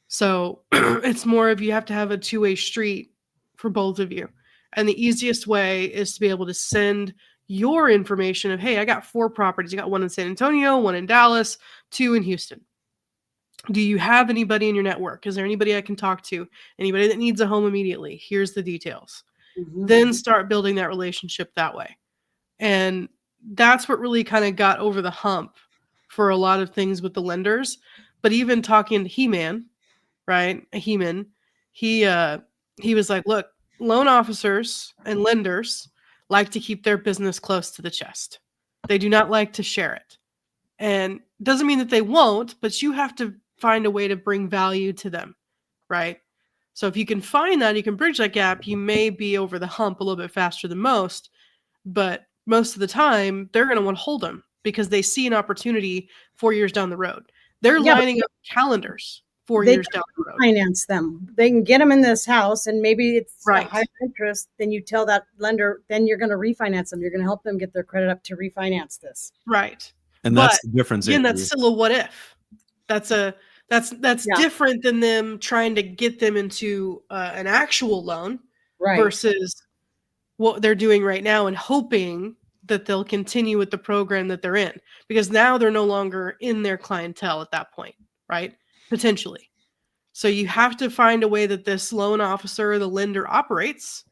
So it's more of, you have to have a two-way street for both of you. And the easiest way is to be able to send your information of, hey, I got 4 properties. I got one in San Antonio, one in Dallas, 2 in Houston. Do you have anybody in your network? Is there anybody I can talk to? Anybody that needs a home immediately? Here's the details. Then start building that relationship that way. And that's what really kind of got over the hump for a lot of things with the lenders. But even talking to He-Man, right? He-Man, he was like, look, loan officers and lenders like to keep their business close to the chest. They do not like to share it. And doesn't mean that they won't, but you have to find a way to bring value to them, right? So if you can find that, you can bridge that gap, you may be over the hump a little bit faster than most, but most of the time they're going to want to hold them because they see an opportunity 4 years down the road. They're lining up calendars 4 years down the road. Finance them. They can get them in this house, and maybe it's Right. a higher interest. Then you tell that lender, then you're going to refinance them. You're going to help them get their credit up to refinance this. Right. And that's the difference. Again, Avery. that's still a what if. That's different than them trying to get them into an actual loan, Right. versus what they're doing right now and hoping that they'll continue with the program that they're in, because now they're no longer in their clientele at that point, right? Potentially. So you have to find a way that this loan officer or the lender operates,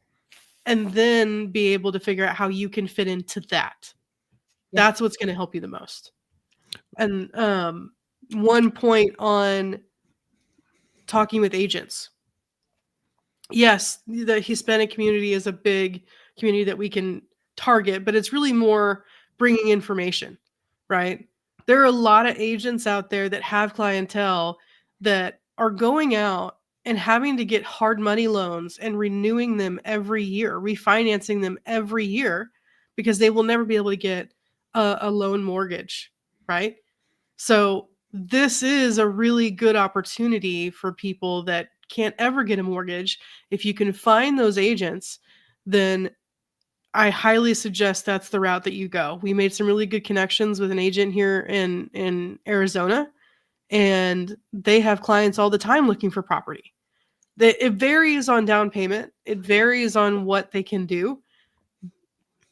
and then be able to figure out how you can fit into that. Yeah. That's what's going to help you the most. And one point on talking with agents. Yes, the Hispanic community is a big community that we can target, but it's really more bringing information, right? There are a lot of agents out there that have clientele that are going out and having to get hard money loans and renewing them every year, refinancing them every year, because they will never be able to get a loan mortgage, right? So this is a really good opportunity for people that can't ever get a mortgage. If you can find those agents, then I highly suggest that's the route that you go. We made some really good connections with an agent here in Arizona, and they have clients all the time looking for property. It varies on down payment. It varies on what they can do,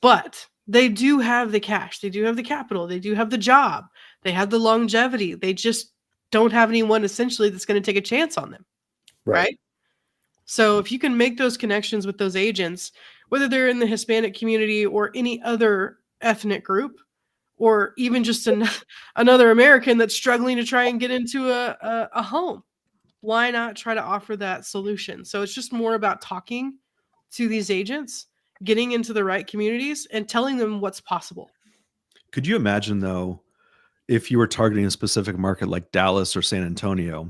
but they do have the cash. They do have the capital. They do have the job. They have the longevity. They just don't have anyone essentially that's going to take a chance on them. Right. So if you can make those connections with those agents, whether they're in the Hispanic community or any other ethnic group, or even just another American that's struggling to try and get into a home, why not try to offer that solution? So it's just more about talking to these agents, getting into the right communities, and telling them what's possible. Could you imagine, though, if you were targeting a specific market like Dallas or San Antonio,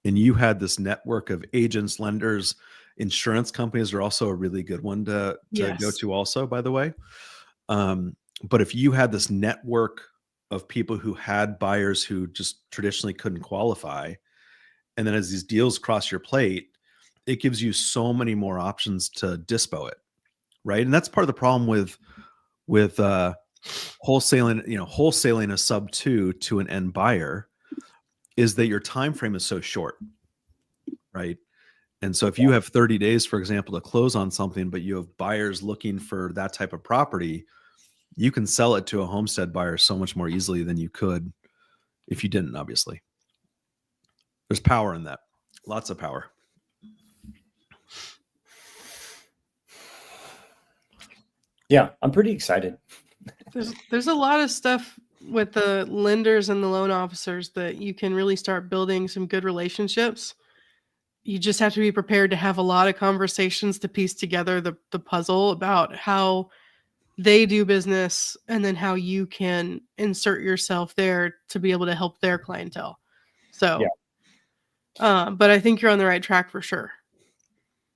and you had this network of agents, lenders, insurance companies are also a really good one to go to also, by the way. But if you had this network of people who had buyers who just traditionally couldn't qualify, and then as these deals cross your plate, it gives you so many more options to dispo it, right? And that's part of the problem with wholesaling a sub 2 to an end buyer, is that your time frame is so short, right? And so if you have 30 days, for example, to close on something, but you have buyers looking for that type of property, you can sell it to a homestead buyer so much more easily than you could if you didn't, obviously. There's power in that. Lots of power. Yeah, I'm pretty excited. There's a lot of stuff with the lenders and the loan officers that you can really start building some good relationships. You just have to be prepared to have a lot of conversations to piece together the puzzle about how they do business and then how you can insert yourself there to be able to help their clientele. So, but I think you're on the right track for sure.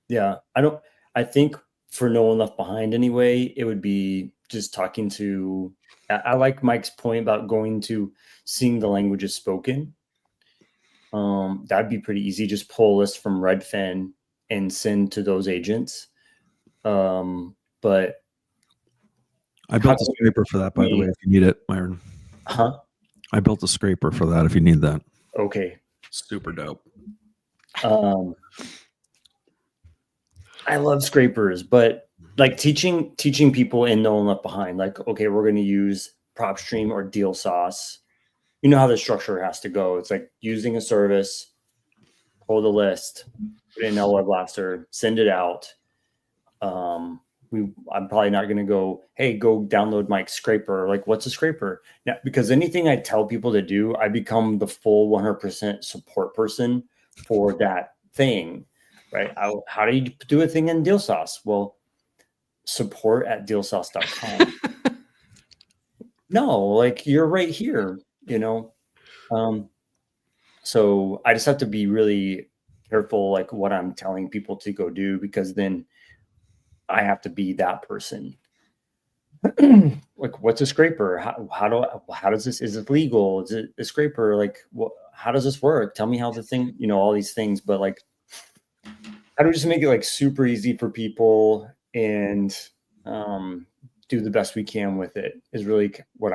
Yeah, I think for No One Left Behind anyway, it would be just talking to, I like Mike's point about going to seeing the languages spoken. That'd be pretty easy. Just pull a list from Redfin and send to those agents. But I built a scraper for that, by the way, if you need it, Myron. Huh? I built a scraper for that if you need that. Okay. Super dope. I love scrapers, but like teaching people in No One Left Behind, like, okay, we're going to use PropStream or Deal Sauce. You know how the structure has to go. It's like using a service, pull the list, put it in LWeb Blaster, send it out. I'm probably not going to go, hey, go download Mike's scraper. Like, what's a scraper? Now, because anything I tell people to do, I become the full 100% support person for that thing, right? How do you do a thing in Deal Sauce? Well, support at dealsauce.com. No, like you're right here, you know? So I just have to be really careful, like what I'm telling people to go do, because then I have to be that person. Like, what's a scraper? How does this, is it legal? Is it a scraper? Like, how does this work? Tell me how the thing, all these things, but like, how do we just make it like super easy for people and do the best we can with it is really what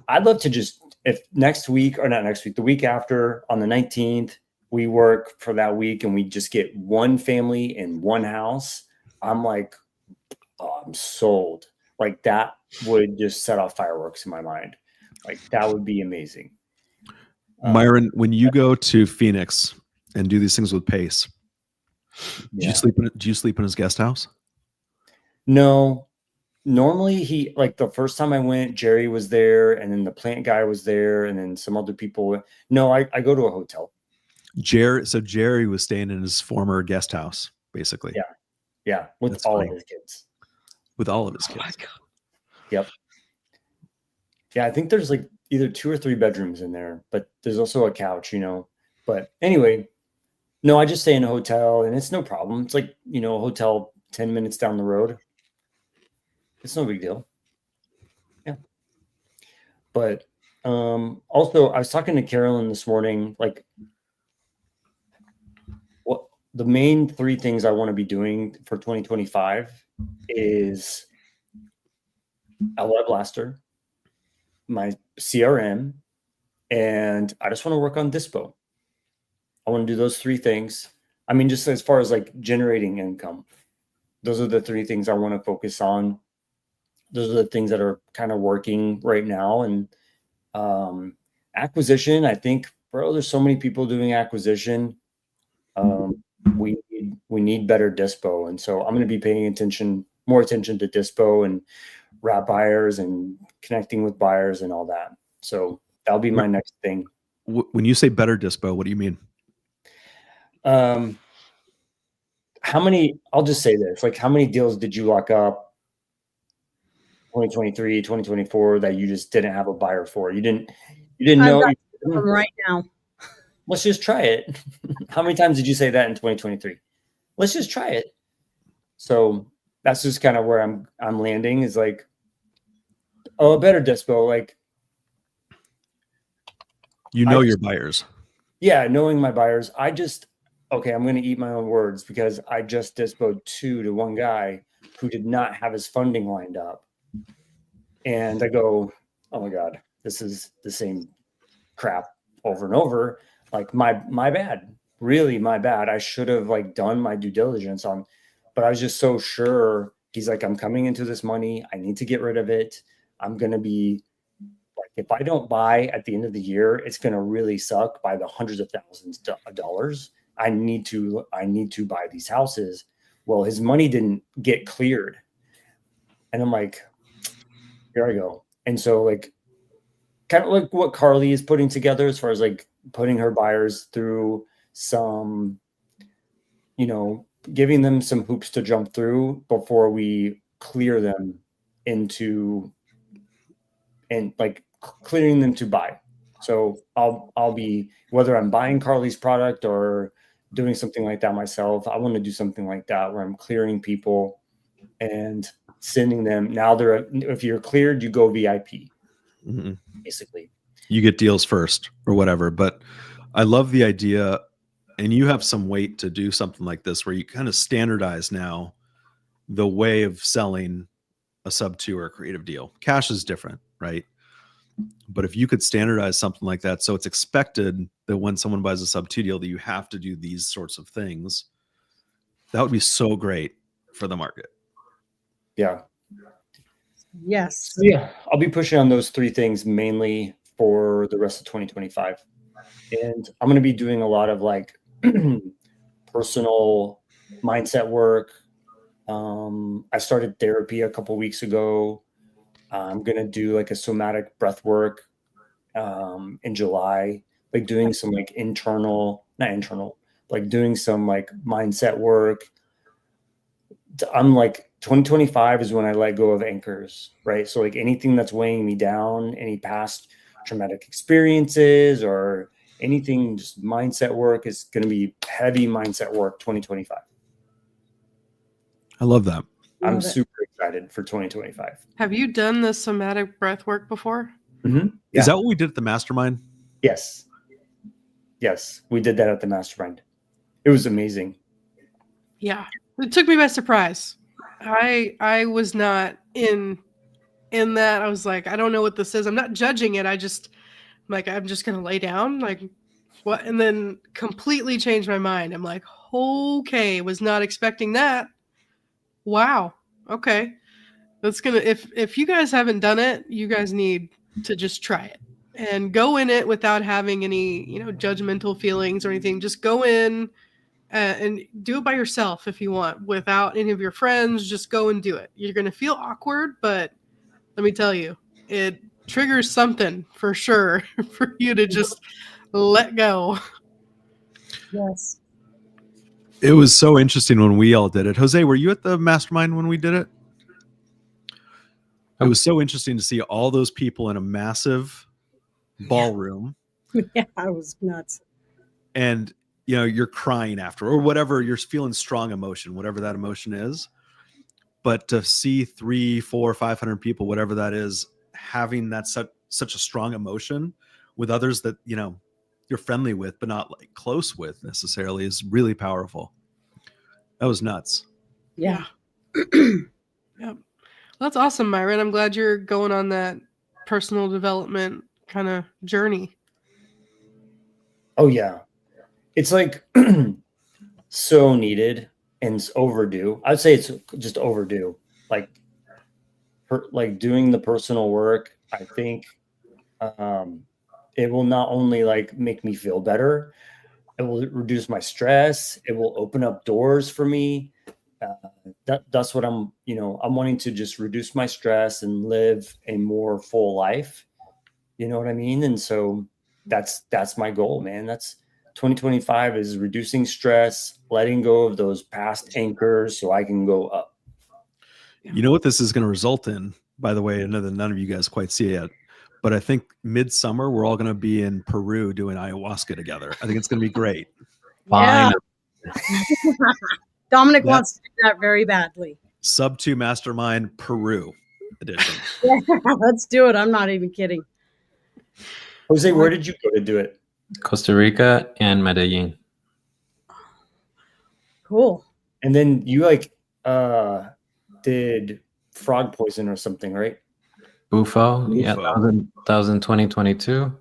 I'd love to just, if next week, or not next week, the week after on the 19th, we work for that week and we just get one family in one house. I'm like, oh, I'm sold. Like that would just set off fireworks in my mind. Like that would be amazing. Myron, when you go to Phoenix and do these things with Pace, do you sleep in his guest house? No. Normally he, like the first time I went, Jerry was there and then the plant guy was there and then some other people. No, I go to a hotel. Jerry was staying in his former guest house, basically. Yeah. Yeah. With That's all funny. of his kids. With all of his kids. Oh my God. Yep. Yeah, I think there's like either 2 or 3 bedrooms in there, but there's also a couch, But anyway, no, I just stay in a hotel and it's no problem. It's like, a hotel 10 minutes down the road. It's no big deal. Yeah. But also I was talking to Carolyn this morning, like what the main 3 things I want to be doing for 2025 is LWeb Blaster, my CRM, and I just want to work on Dispo. I want to do those 3 things. I mean, just as far as like generating income, those are the 3 things I want to focus on. Those are the things that are kind of working right now. And acquisition, I think, bro, there's so many people doing acquisition. We need better Dispo. And so I'm going to be paying more attention to Dispo and wrap buyers and connecting with buyers and all that. So that'll be my next thing. When you say better Dispo, what do you mean? I'll just say this, like how many deals did you lock up 2023, 2024 that you just didn't have a buyer for? You didn't know right now. Let's just try it. How many times did you say that in 2023? Let's just try it. So that's just kind of where I'm landing, is like, oh, a better Dispo. Like, your buyers. Yeah, knowing my buyers. I'm going to eat my own words because I just Dispo'd 2 to one guy who did not have his funding lined up. And I go, oh my God, this is the same crap over and over. Like my bad, really my bad. I should have like done my due diligence but I was just so sure. He's like, I'm coming into this money. I need to get rid of it. I'm going to be like, if I don't buy at the end of the year, it's going to really suck by the hundreds of thousands of dollars. I need to buy these houses. Well, his money didn't get cleared. And I'm like, here I go. And so like, kind of like what Carly is putting together as far as like putting her buyers through some, giving them some hoops to jump through before we clear them into, and like clearing them to buy. So I'll be, whether I'm buying Carly's product or doing something like that myself, I want to do something like that where I'm clearing people and sending them. Now if you're cleared, you go VIP, basically. You get deals first or whatever. But I love the idea, and you have some weight to do something like this where you kind of standardize now the way of selling a sub 2 or a creative deal. Cash is different, right? But if you could standardize something like that, so it's expected that when someone buys a sub 2 deal that you have to do these sorts of things, that would be so great for the market. Yeah. Yes. So yeah, I'll be pushing on those 3 things mainly for the rest of 2025. And I'm going to be doing a lot of like personal mindset work. I started therapy a couple weeks ago. I'm going to do like a somatic breath work in July, like doing some like doing some like mindset work. I'm like 2025 is when I let go of anchors, right? So like anything that's weighing me down, any past traumatic experiences or anything, just mindset work is going to be heavy mindset work 2025. I love that. I'm super excited for 2025. Have you done the somatic breath work before? Mm-hmm. Yeah. Is that what we did at the Mastermind? Yes, we did that at the Mastermind. It was amazing. Yeah, it took me by surprise. I was not in that. I was like, I don't know what this is. I'm not judging it. I'm just gonna lay down, like what, and then completely changed my mind. I'm like, okay, was not expecting that. Wow. Okay. That's gonna, if you guys haven't done it, you guys need to just try it and go in it without having any, judgmental feelings or anything. Just go in and do it by yourself if you want, without any of your friends. Just go and do it. You're gonna feel awkward, but let me tell you, it triggers something for sure for you to just let go. Yes. It was so interesting when we all did it. Jose, were you at the Mastermind when we did it? It was so interesting to see all those people in a massive ballroom. Yeah, I was nuts. And, you're crying after or whatever, you're feeling strong emotion, whatever that emotion is. But to see 300, 400, 500 people, whatever that is, having that such a strong emotion with others that, you're friendly with, but not like close with necessarily, is really powerful. That was nuts. Yeah. Yep. That's awesome, Myron. I'm glad you're going on that personal development kind of journey. Oh yeah. It's like so needed and overdue. I'd say it's just overdue. Like doing the personal work, I think it will not only like make me feel better, it will reduce my stress, it will open up doors for me. That's what I'm wanting to just reduce my stress and live a more full life. You know what I mean? And so that's my goal, man. That's 2025 is reducing stress, letting go of those past anchors so I can go up. You know what this is going to result in, by the way, I know that none of you guys quite see it yet, but I think midsummer, we're all going to be in Peru doing ayahuasca together. I think it's going to be great. Yeah. Dominic wants to do that very badly. Sub 2 Mastermind Peru edition. Yeah, let's do it. I'm not even kidding. Jose, where did you go to do it? Costa Rica and Medellin. Cool. And then you did frog poison or something, right? Bufo. Yeah, that was in 2022.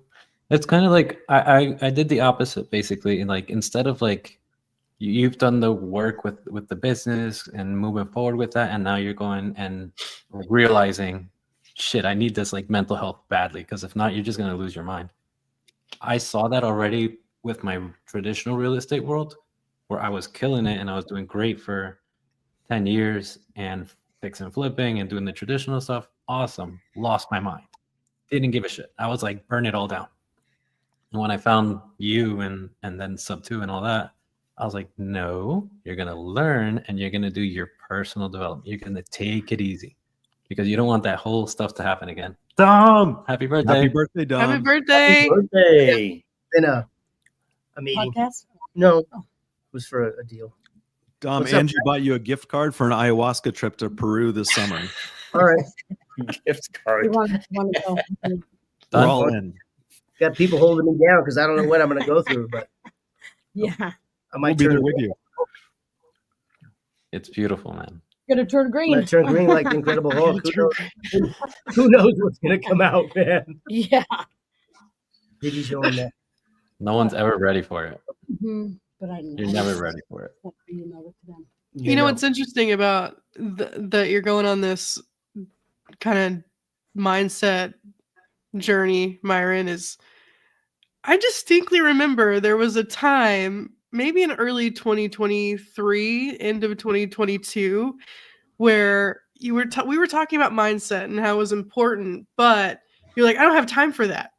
It's kind of like I did the opposite basically. Like instead of like you've done the work with the business and moving forward with that, and now you're going and realizing shit, I need this like mental health badly, because if not, you're just gonna lose your mind. I saw that already with my traditional real estate world, where I was killing it and I was doing great for 10 years and fixing and flipping and doing the traditional stuff. Awesome. Lost my mind. Didn't give a shit. I was like, burn it all down. And when I found you and then sub 2 and all that, I was like, no, you're gonna learn and you're gonna do your personal development. You're gonna take it easy, because you don't want that whole stuff to happen again. Dom, happy birthday. Happy birthday, Dom. Happy birthday. Happy birthday. In a meeting. Podcast. No, it was for a deal. Dom, What's up, Angie bought you a gift card for an ayahuasca trip to Peru this summer. All right. Gift You card. want to go? We're Done. all in. Got people holding me down because I don't know what I'm going to go through, but Yeah. I We'll might be turn there with you. It's beautiful, man. Gonna turn I green. might turn green like the Incredible Hulk. Who knows what's going to come out, man? Yeah. Did you show him that? No one's ever ready for it. But I You're never ready for it. You know what's interesting about that you're going on this kind of mindset journey, Myron, is I distinctly remember there was a time, maybe in early 2023, end of 2022, where we were talking about mindset and how it was important, but you're like, I don't have time for that.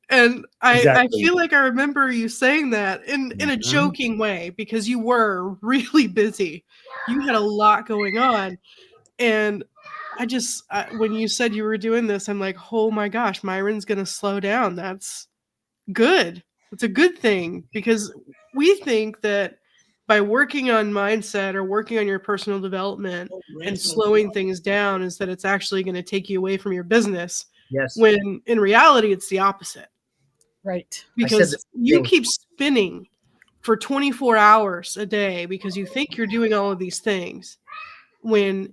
And I Exactly. feel like I remember you saying that in a joking way, because you were really busy. You had a lot going on. And when you said you were doing this, I'm like, oh my gosh, Myron's going to slow down. That's good. It's a good thing, because we think that by working on mindset or working on your personal development and slowing things down is that it's actually going to take you away from your business. Yes. When in reality, it's the opposite. Right. Because you keep spinning for 24 hours a day because you think you're doing all of these things when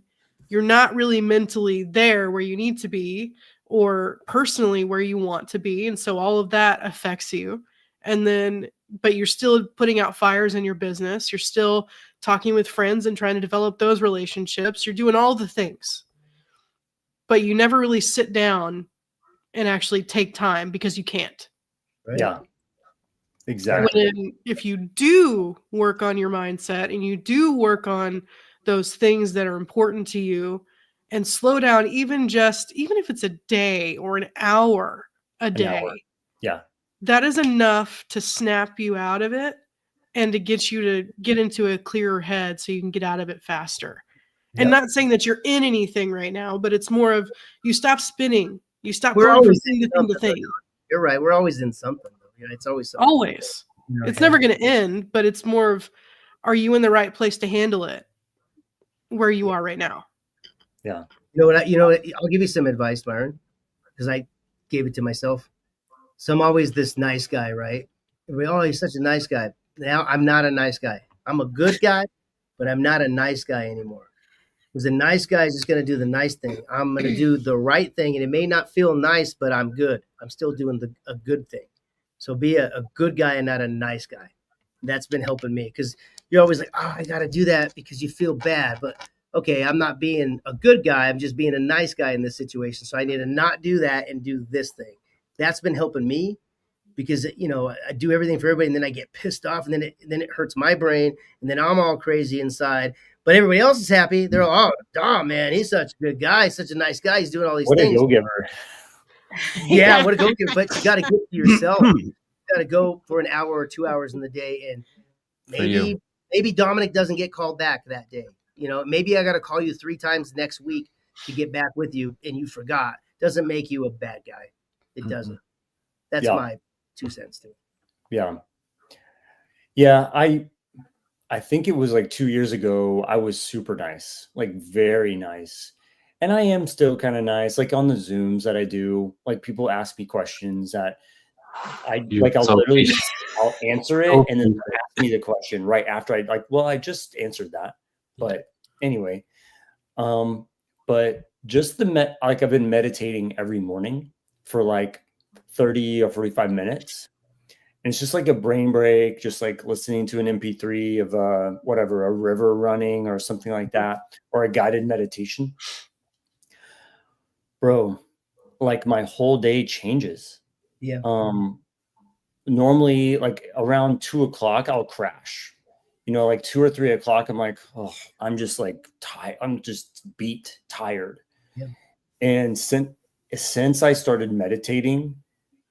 you're not really mentally there where you need to be or personally where you want to be. And so all of that affects you. And then, but you're still putting out fires in your business. You're still talking with friends and trying to develop those relationships. You're doing all the things, but you never really sit down and actually take time because you can't. Right? Yeah. Exactly. When if you do work on your mindset and you do work on those things that are important to you and slow down, even if it's a day or an hour a day, Yeah. that is enough to snap you out of it and to get you to get into a clearer head so you can get out of it faster. And not saying that you're in anything right now, but it's more of you stop spinning. You stop going from thing to thing to thing. You're right. We're always in something. Though. It's always something. Always. It's never going to end, but it's more of, are you in the right place to handle it where you are right now? Yeah. You know what? I'll give you some advice, Myron, because I gave it to myself. So I'm always this nice guy, right? He's such a nice guy. Now I'm not a nice guy. I'm a good guy, but I'm not a nice guy anymore. Because the nice guy is just going to do the nice thing. I'm going to do the right thing, and it may not feel nice, but I'm good. I'm still doing a good thing. So be a good guy and not a nice guy. That's been helping me, because you're always like, oh, I got to do that because you feel bad. But, okay, I'm not being a good guy. I'm just being a nice guy in this situation. So I need to not do that and do this thing. That's been helping me, because, I do everything for everybody, and then I get pissed off, and then it hurts my brain, and then I'm all crazy inside. But everybody else is happy. They're all, oh, Dom, man, he's such a good guy. He's such a nice guy. He's doing all these things. What a go-giver. Yeah, what a go-giver. But you got to get to yourself. You got to go for an hour or 2 hours in the day, and maybe Dominic doesn't get called back that day. Maybe I got to call you 3 times next week to get back with you, and you forgot. Doesn't make you a bad guy. It doesn't. That's my 2 cents to it. Yeah. Yeah. I think it was like 2 years ago, I was super nice, like very nice. And I am still kind of nice, like on the Zooms that I do, like people ask me questions that I'll answer it and then ask me the question right after I just answered that. But anyway, but just I've been meditating every morning for like 30 or 45 minutes. And it's just like a brain break, just like listening to an MP3 of a river running or something like that, or a guided meditation. Bro, like my whole day changes. Yeah. Normally like around 2 o'clock, I'll crash. Like 2 or 3 o'clock, I'm like, oh, I'm just like tired. I'm just beat, tired. Yeah. And since I started meditating,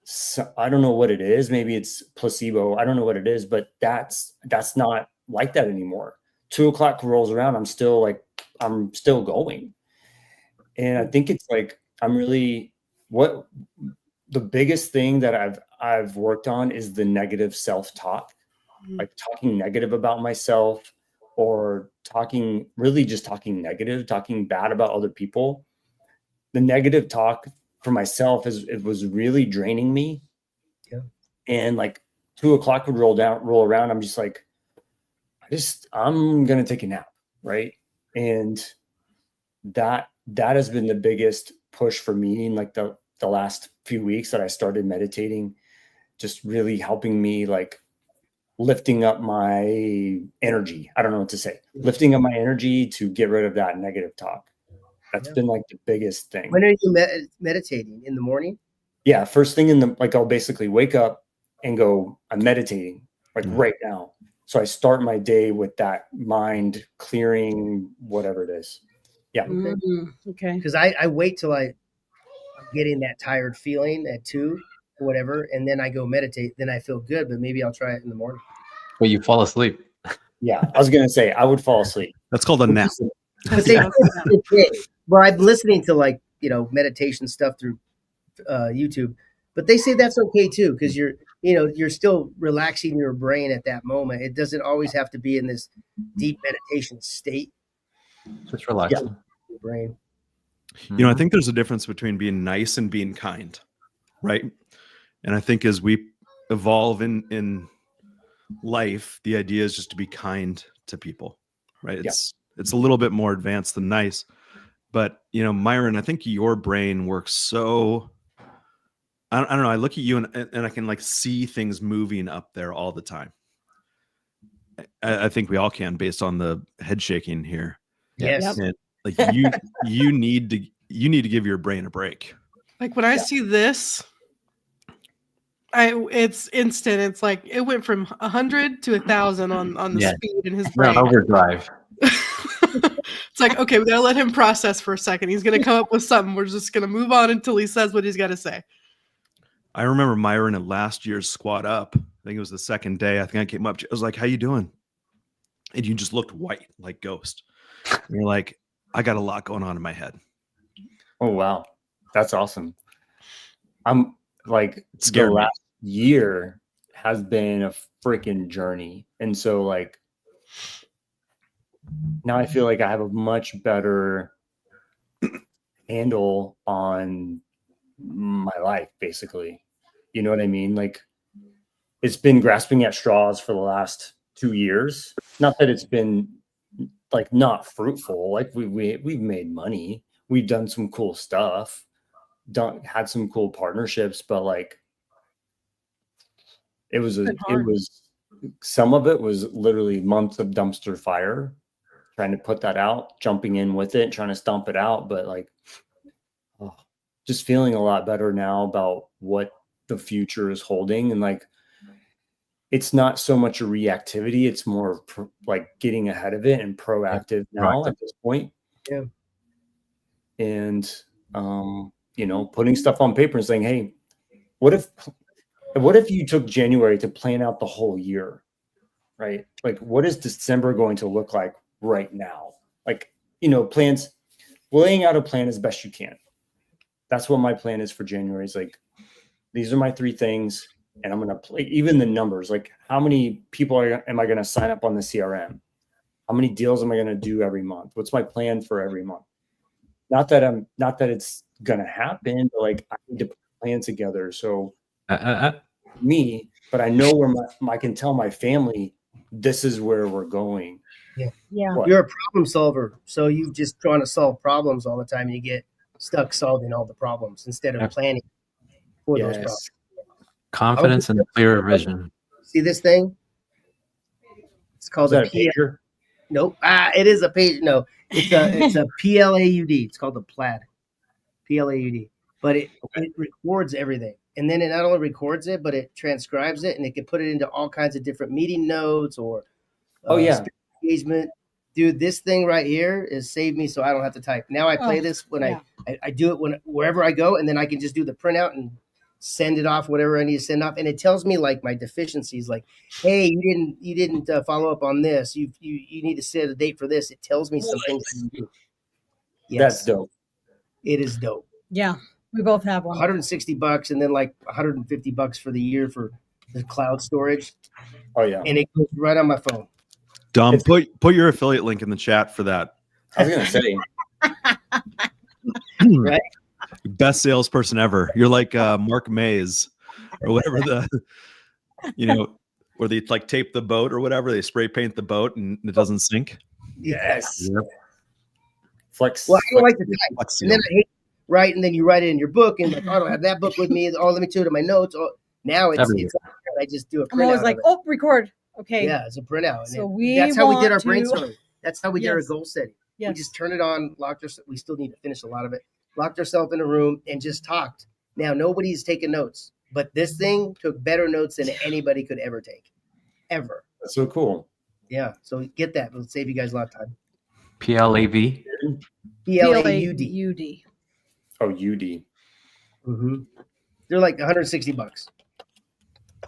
so I don't know what it is. Maybe it's placebo. I don't know what it is, but that's not like that anymore. 2 o'clock rolls around, I'm still going. And I think it's like what the biggest thing that I've worked on is the negative self-talk, like talking negative about myself, or talking negative, talking bad about other people. The negative talk for myself it was really draining me. Yeah. And like 2 o'clock would roll around. I'm just like, I'm gonna take a nap, right? And that has been the biggest push for me in like the last few weeks that I started meditating, just really helping me, like lifting up my energy. I don't know what to say. Lifting up my energy to get rid of that negative talk. That's been like the biggest thing. When are you meditating? In the morning? Yeah, first thing I'll basically wake up and go, I'm meditating like right now. So I start my day with that mind clearing, whatever it is. Yeah. Okay. Because I wait till I'm getting that tired feeling at 2 or whatever, and then I go meditate. Then I feel good, but maybe I'll try it in the morning. But you fall asleep. Yeah, I was gonna say I would fall asleep. That's called a nap. But they well, I'm listening to meditation stuff through YouTube, but they say that's okay too, because you're still relaxing your brain at that moment. It doesn't always have to be in this deep meditation state. Just relax. Your brain. I think there's a difference between being nice and being kind, right? And I think as we evolve in life, the idea is just to be kind to people, right? It's a little bit more advanced than nice. But, Myron, I think your brain works so, I don't know. I look at you and I can like see things moving up there all the time. I think we all can, based on the head shaking here. Yes. And, like you need to give your brain a break. Like when I see this, it's instant. It's like it went from 100 to 1,000 on the speed in his brain. Overdrive. It's like, okay, we gotta let him process for a second. He's gonna come up with something. We're just gonna move on until he says what he's got to say. I remember Myron at last year's Squat Up. I think it was the second day. I think I came up to you. I was like, "How you doing?" And you just looked white, like ghost. And you're like, "I got a lot going on in my head." Oh wow, that's awesome. I'm like, the last year has been a freaking journey, and so like now I feel like I have a much better handle on my life, basically. You know what I mean? Like, it's been grasping at straws for the last 2 years. Not that it's been like not fruitful. Like we've made money. We've done some cool stuff. Had some cool partnerships, but like some of it was literally months of dumpster fire, trying to put that out, jumping in with it, trying to stomp it out. But like, just feeling a lot better now about what the future is holding. And like, it's not so much a reactivity. It's more like getting ahead of it and proactive now at this point. Yeah. And, putting stuff on paper and saying, hey, what if you took January to plan out the whole year, right? Like, what is December going to look like right now? Like, plans, laying out a plan as best you can. That's what my plan is for January. Is like, these are my 3 things, and I'm going to play even the numbers. Like, how many people am I going to sign up on the CRM? How many deals am I going to do every month? What's my plan for every month? Not that it's going to happen, but like, I need to put a plan together. So me, but I know where I can tell my family, this is where we're going. Yeah. You're a problem solver. So you just trying to solve problems all the time, and you get stuck solving all the problems instead of planning for those problems. Confidence and clear vision. See this thing? It's called a pager. Nope. It is a page. No, it's a PLAUD. It's called the Plaid. PLAUD. But it records everything. And then it not only records it, but it transcribes it, and it can put it into all kinds of different meeting notes or speaker engagement. Dude, this thing right here is saved me so I don't have to type. Now I play this when I do it wherever I go, and then I can just do the printout and send it off, whatever I need to send off. And it tells me like my deficiencies, like, hey, you didn't follow up on this. You need to set a date for this. It tells me some things to do. Yes. That's dope. It is dope. Yeah, we both have one. $160 and then like $150 for the year for the cloud storage. Oh yeah. And it goes right on my phone. Dom, put your affiliate link in the chat for that. I was gonna say. Right? Best salesperson ever. You're like Mark Mays or whatever where they like tape the boat or whatever. They spray paint the boat and it doesn't sink. Yes. Yep. Flex. Well, I don't like to type. Flex And then I hate write, and then you write it in your book, and like, oh, I don't have that book with me. Oh, let me do it in my notes. Oh, now it's I just do a printout. I'm always like, oh, record. Okay. Yeah, it's a printout. So that's how we did our want to- brainstorming. That's how we did our Yes. goal setting. Yes. We just turned it on, locked ourselves. We still need to finish a lot of it. Locked ourselves in a room and just talked. Now nobody's taking notes, but this thing took better notes than anybody could ever take, ever. That's so cool. Yeah. So get that. It'll save you guys a lot of time. PLAV. PLAUD. UD. Oh, UD. Mm-hmm. They're like $160.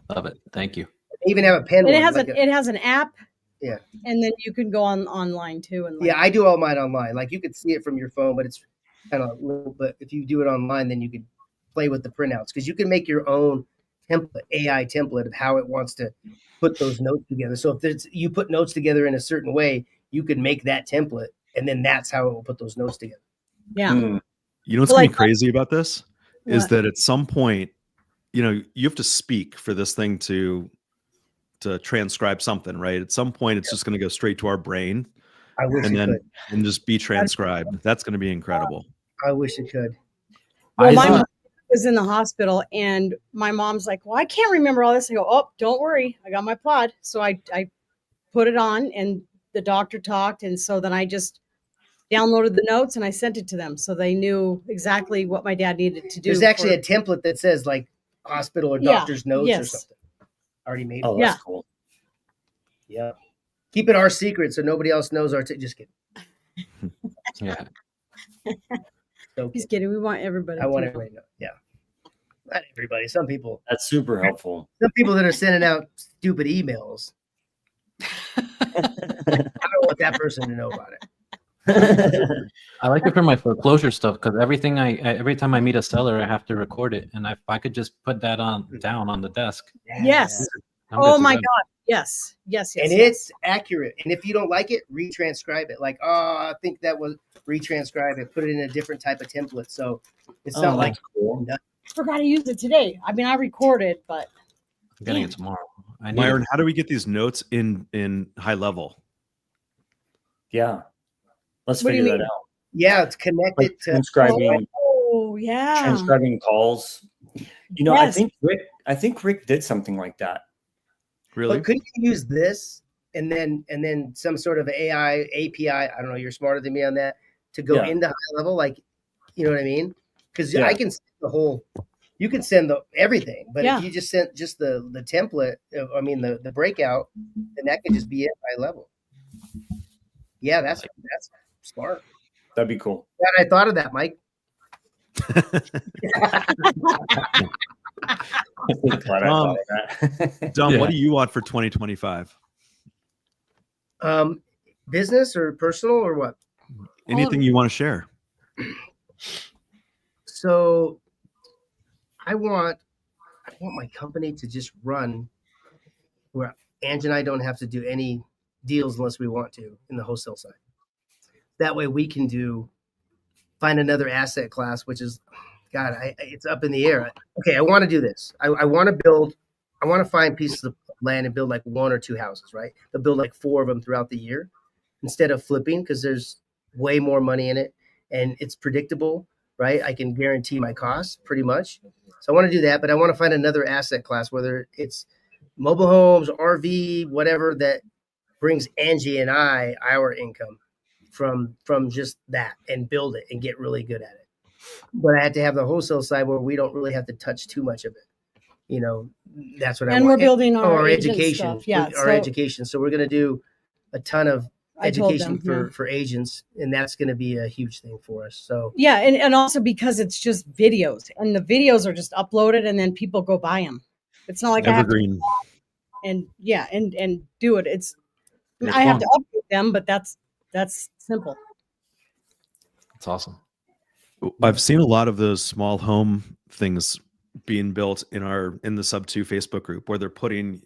Love it. Thank you. They even have a pen. And it one, has like it has an app. Yeah. And then you can go online too. And Yeah, I do all mine online. Like you could see it from your phone, but it's kind of little. But if you do it online, then you could play with the printouts because you can make your own template, AI template of how it wants to put those notes together. So if you put notes together in a certain way, you could make that template, and then that's how it will put those notes together. Yeah. You know what's gonna be crazy about this is that at some point, you have to speak for this thing to transcribe something, right? At some point, it's just going to go straight to our brain, I wish and it then could. and just be transcribed. That's going to be incredible. I wish it could. Well, I my thought- mom was in the hospital, and my mom's like, "Well, I can't remember all this." I go, "Oh, don't worry, I got my plot." So I put it on, and the doctor talked, and so then I just downloaded the notes and I sent it to them, so they knew exactly what my dad needed to do. There's actually a template that says like hospital or Yeah, doctor's notes or yes. something. Already made. Oh, it. that's cool. Yeah. Keep it our secret so nobody else knows our. Just kidding. Yeah. So Just kidding. We want everybody. I want to everybody to know. Yeah. Not everybody. Some people. That's super helpful. Some people that are sending out stupid emails. I don't want that person to know about it. I like it for my foreclosure stuff because every time I meet a seller, I have to record it, and if I could just put that down on the desk. Yes. I'm good Oh to my go. God. Yes. Yes. Yes. And yes. it's accurate. And if you don't like it, retranscribe it. Like, oh, I think that was retranscribe it, put it in a different type of template. So it's not like that's cool. I forgot to use it today. I mean, I recorded, but I'm getting it tomorrow. I need Myron, it. how do we get these notes in high level? Yeah. Let's What do you figure that mean? out. yeah, it's connected Like to transcribing oh yeah. transcribing calls. Yes. I think Rick did something like that. Really? But could you use this and then some sort of AI API? I don't know. You're smarter than me on that to go Yeah. into high level, like you know what I mean? Because Yeah. I can send the whole. You can send the everything, but Yeah. if you just sent just the template, I mean the breakout, then that could just be it high level. Yeah, that's smart. That'd be cool. Glad I thought of that, Mike. Glad I thought of that. Dom, Yeah. what do you want for 2025? Business or personal or what? Anything you want to share? So I want my company to just run where Ange and I don't have to do any deals unless we want to in the wholesale side. That way we can find another asset class, which is, God, it's up in the air. Okay, I want to do this. I want to find pieces of land and build like one or two houses, right? But build like 4 of them throughout the year instead of flipping because there's way more money in it and it's predictable, right? I can guarantee my costs pretty much. So I want to do that, but I want to find another asset class, whether it's mobile homes, RV, whatever that brings Angie and I our income from just that and build it and get really good at it. but I had to have the wholesale side where we don't really have to touch too much of it. You know, that's what I And want. we're building our agent education. stuff. Yeah, Our education. So we're going to do a ton of I told education them, for agents, and that's going to be a huge thing for us. So yeah, and also because it's just videos, and the videos are just uploaded, and then people go buy them. It's not like Evergreen. I have to and do it. It's They're I have to fun. update them, but that's simple. It's awesome. I've seen a lot of those small home things being built in the Sub 2 Facebook group where they're putting,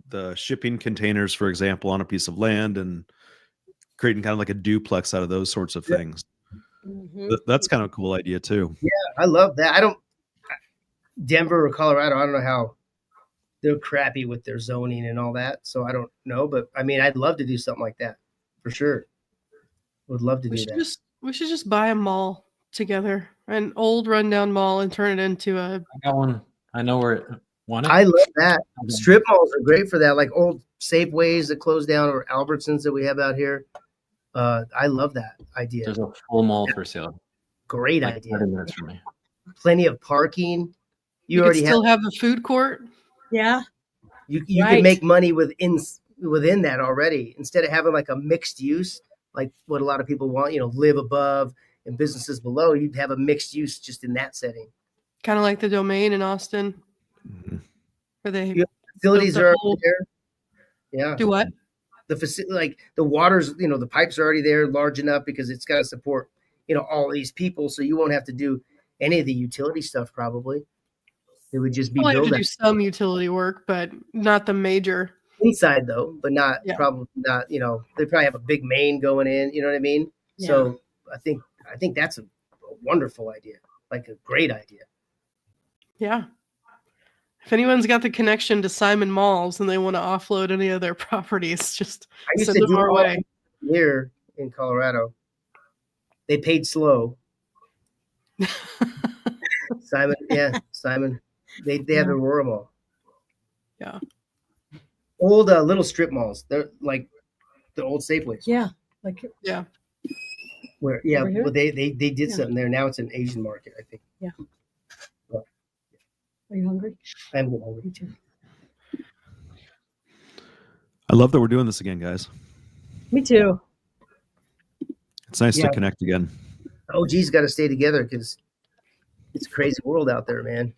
the shipping containers, for example, on a piece of land and creating kind of like a duplex out of those sorts of things. That's kind of a cool idea too. yeah, I love that. Denver or Colorado, I don't know how they're crappy with their zoning and all that. So I don't know, but I mean, I'd love to do something like that for sure. Would love to do that. We should just buy a mall together, an old rundown mall, and turn it into a. I got one. I know where it won it. I love that. Strip malls are great for that, like old Safeways that closed down or Albertsons that we have out here. I love that idea. There's a full mall for sale. Great Like idea. 30 minutes from me. Plenty of parking. You already still have a food court. Yeah, you Right. can make money within that already instead of having like a mixed use, like what a lot of people want. Live above and businesses below. You'd have a mixed use just in that setting. Kind of like the Domain in Austin, Mhm. where they Yeah. Facilities built are the already there. Yeah. do what? The facility, like the waters, the pipes are already there large enough because it's got to support, all these people. So you won't have to do any of the utility stuff. Probably it would just be Probably have built to do some utility work, but not the major. inside though, but not Yeah. probably not. They probably have a big main going in. You know what I mean? Yeah. So I think that's a wonderful idea, like a great idea. Yeah. If anyone's got the connection to Simon Malls and they want to offload any of their properties, just I used send to them do our all way. here in Colorado. They paid slow. Simon. They have the Aurora Mall. Yeah. Old little strip malls. They're like the old Safeways. yeah, like Yeah. Where Over here? well they did Yeah. something there. Now it's an Asian market, I think. are you hungry? I'm getting hungry. Me too. I love that we're doing this again, guys. Me too. It's nice Yeah. to connect again. OG's got to stay together because it's a crazy world out there, man.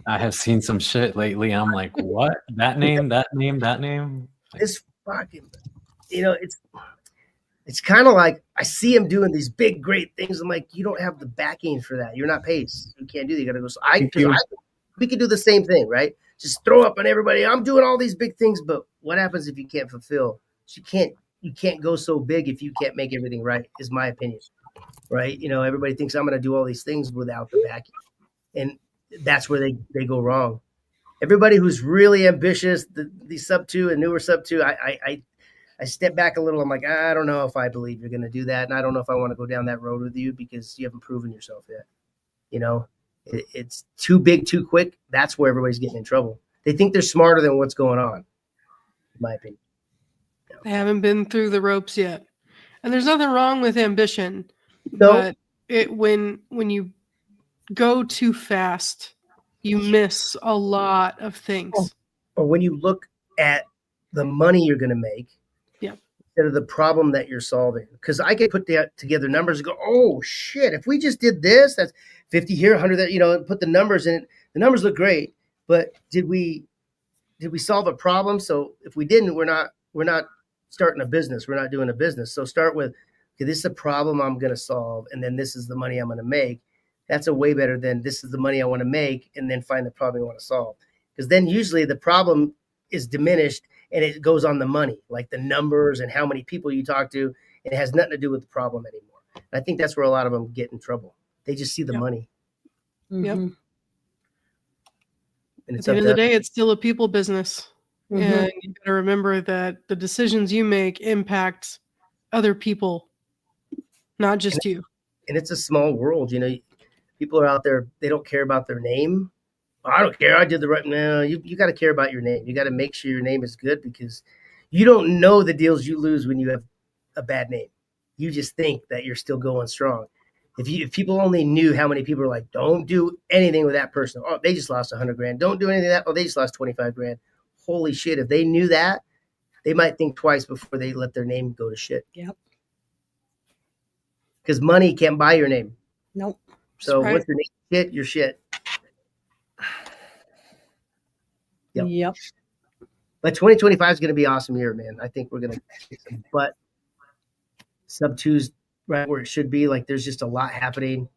I have seen some shit lately. I'm like, what? That name, that name, that name. This fucking, it's kind of like I see him doing these big, great things. I'm like, you don't have the backing for that. You're not Pace. You can't do that. You got to go. So we could do the same thing, right? Just throw up on everybody. I'm doing all these big things, but what happens if you can't fulfill? You can't go so big if you can't make everything right. Is my opinion, right? Everybody thinks I'm going to do all these things without the backing, and that's where they go wrong. Everybody who's really ambitious, the Sub 2 and newer Sub 2, I step back a little. I'm like, I don't know if I believe you're going to do that, and I don't know if I want to go down that road with you because you haven't proven yourself yet. It's too big, too quick. That's where everybody's getting in trouble. They think they're smarter than what's going on, in my opinion. They haven't been through the ropes yet. And there's nothing wrong with ambition. No. But when you go too fast, you miss a lot of things. Or when you look at the money you're going to make, instead of the problem that you're solving. Because I could put together numbers and go, oh shit, if we just did this, that's 50 here, 100 there, put the numbers in it. The numbers look great, but did we solve a problem? So if we didn't, we're not starting a business. We're not doing a business. So start with, okay, this is a problem I'm going to solve, and then this is the money I'm going to make. That's a way better than this is the money I want to make, and then find the problem I want to solve. Because then usually the problem is diminished and it goes on the money, like the numbers and how many people you talk to. And it has nothing to do with the problem anymore. And I think that's where a lot of them get in trouble. They just see the money. Yep. Mhm. And At it's the end of up the to day, it's still a people business. Mhm. And you got to remember that the decisions you make impact other people, not just you. and it's a small world. People are out there, they don't care about their name. I don't care. I did the right. No, you got to care about your name. You got to make sure your name is good because you don't know the deals you lose when you have a bad name. you just think that you're still going strong. If people only knew how many people are like, don't do anything with that person. Oh, they just lost 100 grand. Don't do anything with that. Oh, they just lost 25 grand. Holy shit. If they knew that, they might think twice before they let their name go to shit. Yep. Because money can't buy your name. Nope. So Right. once your name shit, you're shit. Yep. Yep. But 2025 is going to be an awesome year, man. I think we're going to kick some butt. Sub two's right where it should be. Like there's just a lot happening.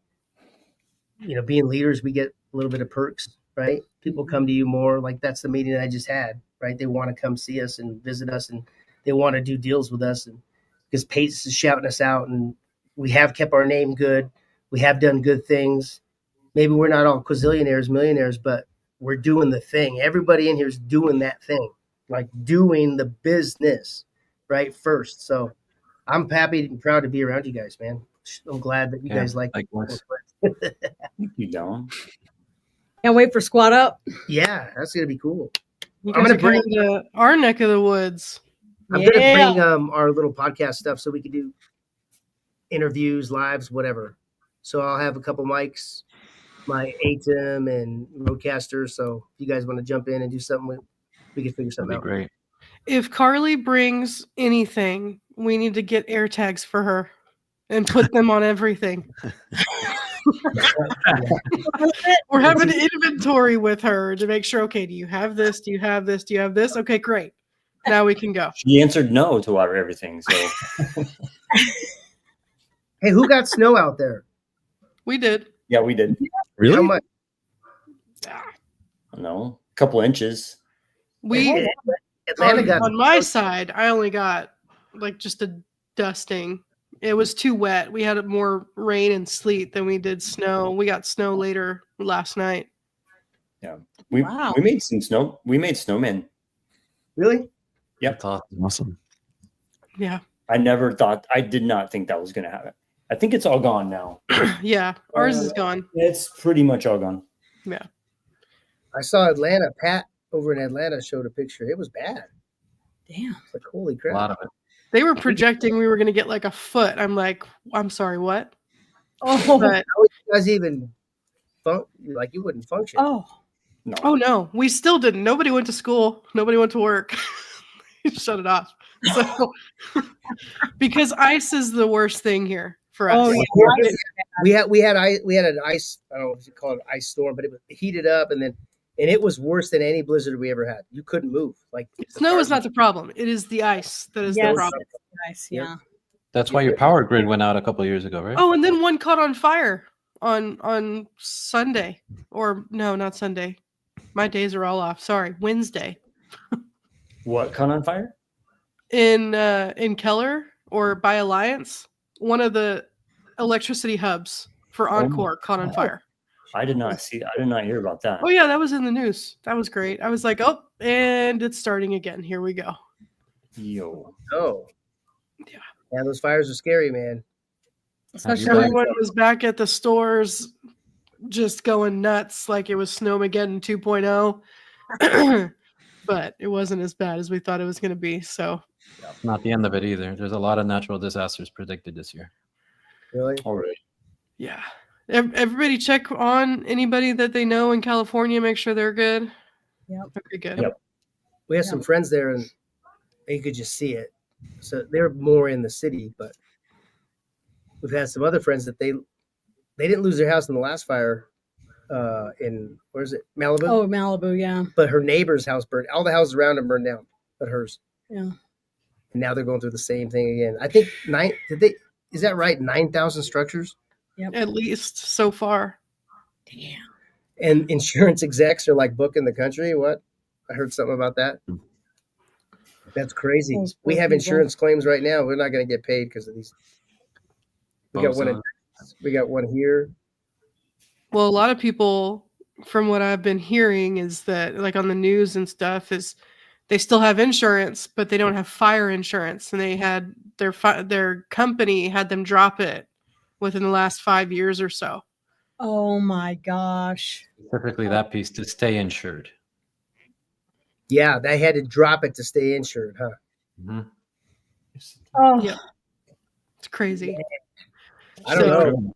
You know, being leaders, we get a little bit of perks, right? People come to you more. Like that's the meeting I just had, right? They want to come see us and visit us, and they want to do deals with us. And because Pace is shouting us out, and we have kept our name good. We have done good things. Maybe we're not all quazillionaires, millionaires, but we're doing the thing. Everybody in here is doing that thing, like doing the business, right? First. So I'm happy and proud to be around you guys, man. I'm glad that you guys like likewise. You don't. Can't wait for Squad Up. Yeah, that's gonna be cool. You I'm guys gonna are coming to our neck of the woods. I'm gonna bring our little podcast stuff so we can do interviews, lives, whatever. So I'll have a couple mics, my ATEM and Rodecaster. So if you guys want to jump in and do something, we can figure That'd something be out. great. If Carly brings anything, we need to get air tags for her and put them on everything. We're having an inventory with her to make sure, okay, do you have this? Do you have this? Do you have this? Okay, great. Now we can go. She answered no to everything. So Hey, who got snow out there? We did. yeah, we did. Really? How much? No, a couple inches. We Atlanta got on my side, I only got like just a dusting. It was too wet. We had more rain and sleet than we did snow. We got snow later last night. We Wow. we made some snow. We made snowmen. really. Yep. That's awesome. Awesome. Yeah. I did not think that was going to happen. I think it's all gone now. Yeah. Ours is gone. It's pretty much all gone. I saw Atlanta. Pat over in Atlanta showed a picture. It was bad. Damn. It's like holy A crap. lot of it. They were projecting we were going to get like a foot. I'm like, I'm sorry, what? Oh. But How would you guys even like you wouldn't function? No. oh no, we still didn't. Nobody went to school. Nobody went to work. Shut it off. So because ice is the worst thing here for us. Oh, yeah. We had an ice. I don't know if you call it an ice storm, but it was heated up, and it was worse than any blizzard we ever had. You couldn't move. Like Snow is not the problem. It is the ice that is Yes. the problem. Nice. Yeah. That's why your power grid went out a couple of years ago, right? Oh, and then one caught on fire on Sunday. Or no, not Sunday. My days are all off. Sorry, Wednesday. What caught on fire? In Keller or by Alliance, one of the electricity hubs for Encore caught on fire. I did not hear about that. Oh yeah, that was in the news. That was great. I was like, oh, and it's starting again. Here we go. Yo. oh Yeah. Yeah, those fires are scary, man. Especially Happy Everyone was back at the stores just going nuts like it was Snowmageddon 2.0. But it wasn't as bad as we thought it was going to be. So Not the end of it either. There's a lot of natural disasters predicted this year. Really? Already. yeah. Everybody check on anybody that they know in California. Make sure they're good. Yep. Okay, good. Yep. We have some friends there, and you could just see it. So they're more in the city, but we've had some other friends that they didn't lose their house in the last fire in where is it, Malibu? Oh, Malibu. Yeah. But her neighbor's house burned. All the houses around them burned down, but hers. Yeah. And now they're going through the same thing again. I think is that right? 9,000 structures, At least so far. Damn. and insurance execs are like booking the country. What? I heard something about that. That's crazy. Those We poor have people. insurance claims right now. We're not going to get paid because of these. We got one. We got one here. Well, a lot of people, from what I've been hearing, is that like on the news and stuff, is they still have insurance, but they don't have fire insurance, and they had their company had them drop it within the last 5 years or so. Oh my gosh. Specifically that piece to stay insured. Yeah, they had to drop it to stay insured, huh? Mhm. Oh. Yeah. It's crazy. I don't So- know.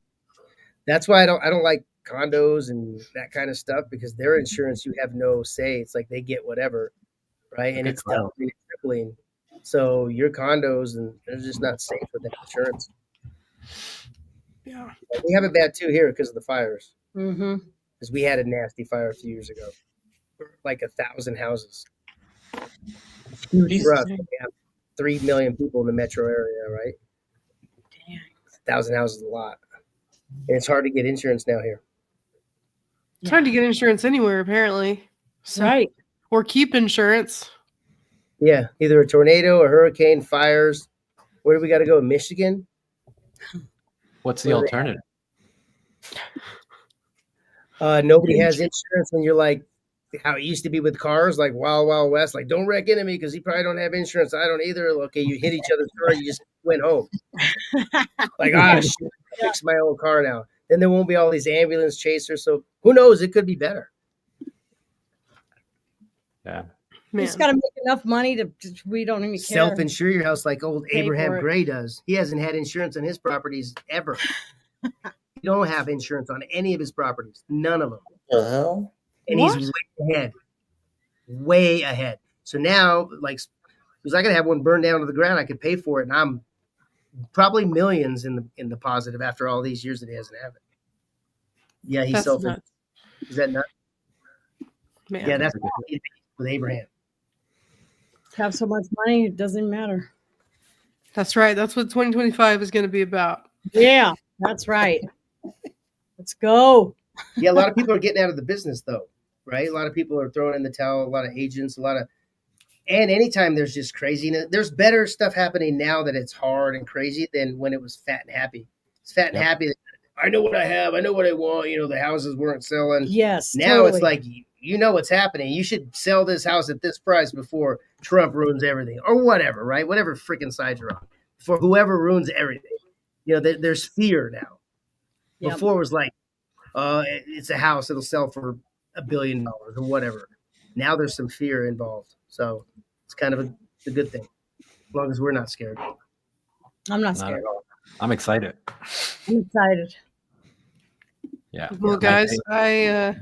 That's why I don't like condos and that kind of stuff, because their insurance, you have no say. It's like they get whatever, right? And Okay, it's Kyle. doubling and tripling. So your condos, and they're just not safe with that insurance. Yeah. We have it bad too here because of the fires. Mm-hmm. Because we had a nasty fire a few years ago, like 1,000 houses. Huge for us. We have 3 million people in the metro area, right? Dang. 1,000 houses is a lot, and it's hard to get insurance now here. It's hard to get insurance anywhere, apparently. So, Right. Or keep insurance. Yeah, either a tornado, a hurricane, fires. Where do we got to go? Michigan? What's the What do they alternative? Nobody has insurance, and you're like how it used to be with cars, like Wild Wild West. Like, don't wreck into me because he probably don't have insurance. I don't either. Okay, you hit each other's car, you just went home. Like, shit, I fix my own car now. Then there won't be all these ambulance chasers. So who knows? It could be better. Yeah. You Man. just got to make enough money to. We don't even care. Self-insure your house like old Pay Abraham for it. Gray does. He hasn't had insurance on his properties ever. He don't have insurance on any of his properties. None of them. The hell? And What? he's way ahead. So now, like, because I could have one burned down to the ground, I could pay for it, and I'm probably millions in the positive after all these years that he doesn't have it. Yeah, he's That's self. nuts. Is that not? Man. Yeah, that's what he did with Abraham. Have so much money, it doesn't matter. That's right. That's what 2025 is going to be about. Yeah, that's right. Let's go. Yeah, a lot of people are getting out of the business though, right? A lot of people are throwing in the towel. A lot of agents, and anytime there's just craziness, there's better stuff happening now that it's hard and crazy than when it was fat and happy. It's fat and happy. I know what I have. I know what I want. The houses weren't selling. Yes. Now totally. it's like, you know what's happening. You should sell this house at this price before Trump ruins everything, or whatever, right? Whatever freaking side you're on, for whoever ruins everything. There's fear now. Yep. Before it was like, it's a house, it'll sell for $1 billion or whatever. Now there's some fear involved, so it's kind of a good thing, as long as we're not scared. I'm not Not scared. at all. I'm excited. I'm excited. Yeah. Well, guys, I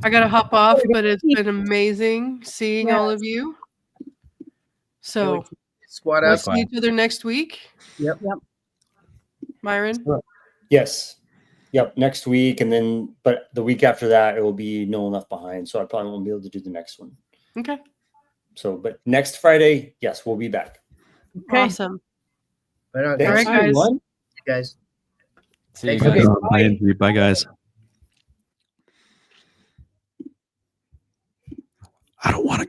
got to hop off, but it's been amazing seeing all of you. So Squad we'll up. see each other next week. Yep. Myron? Yes. Yep. Next week. And then, but the week after that, it will be No One Left Behind. So I probably won't be able to do the next one. Okay. So, but next Friday, yes, we'll be back. Okay. Awesome. Right on, Thanks, All right, guys. everyone. guys. See you Thanks, guys. okay. Bye, Andrew. Bye, guys. I don't want to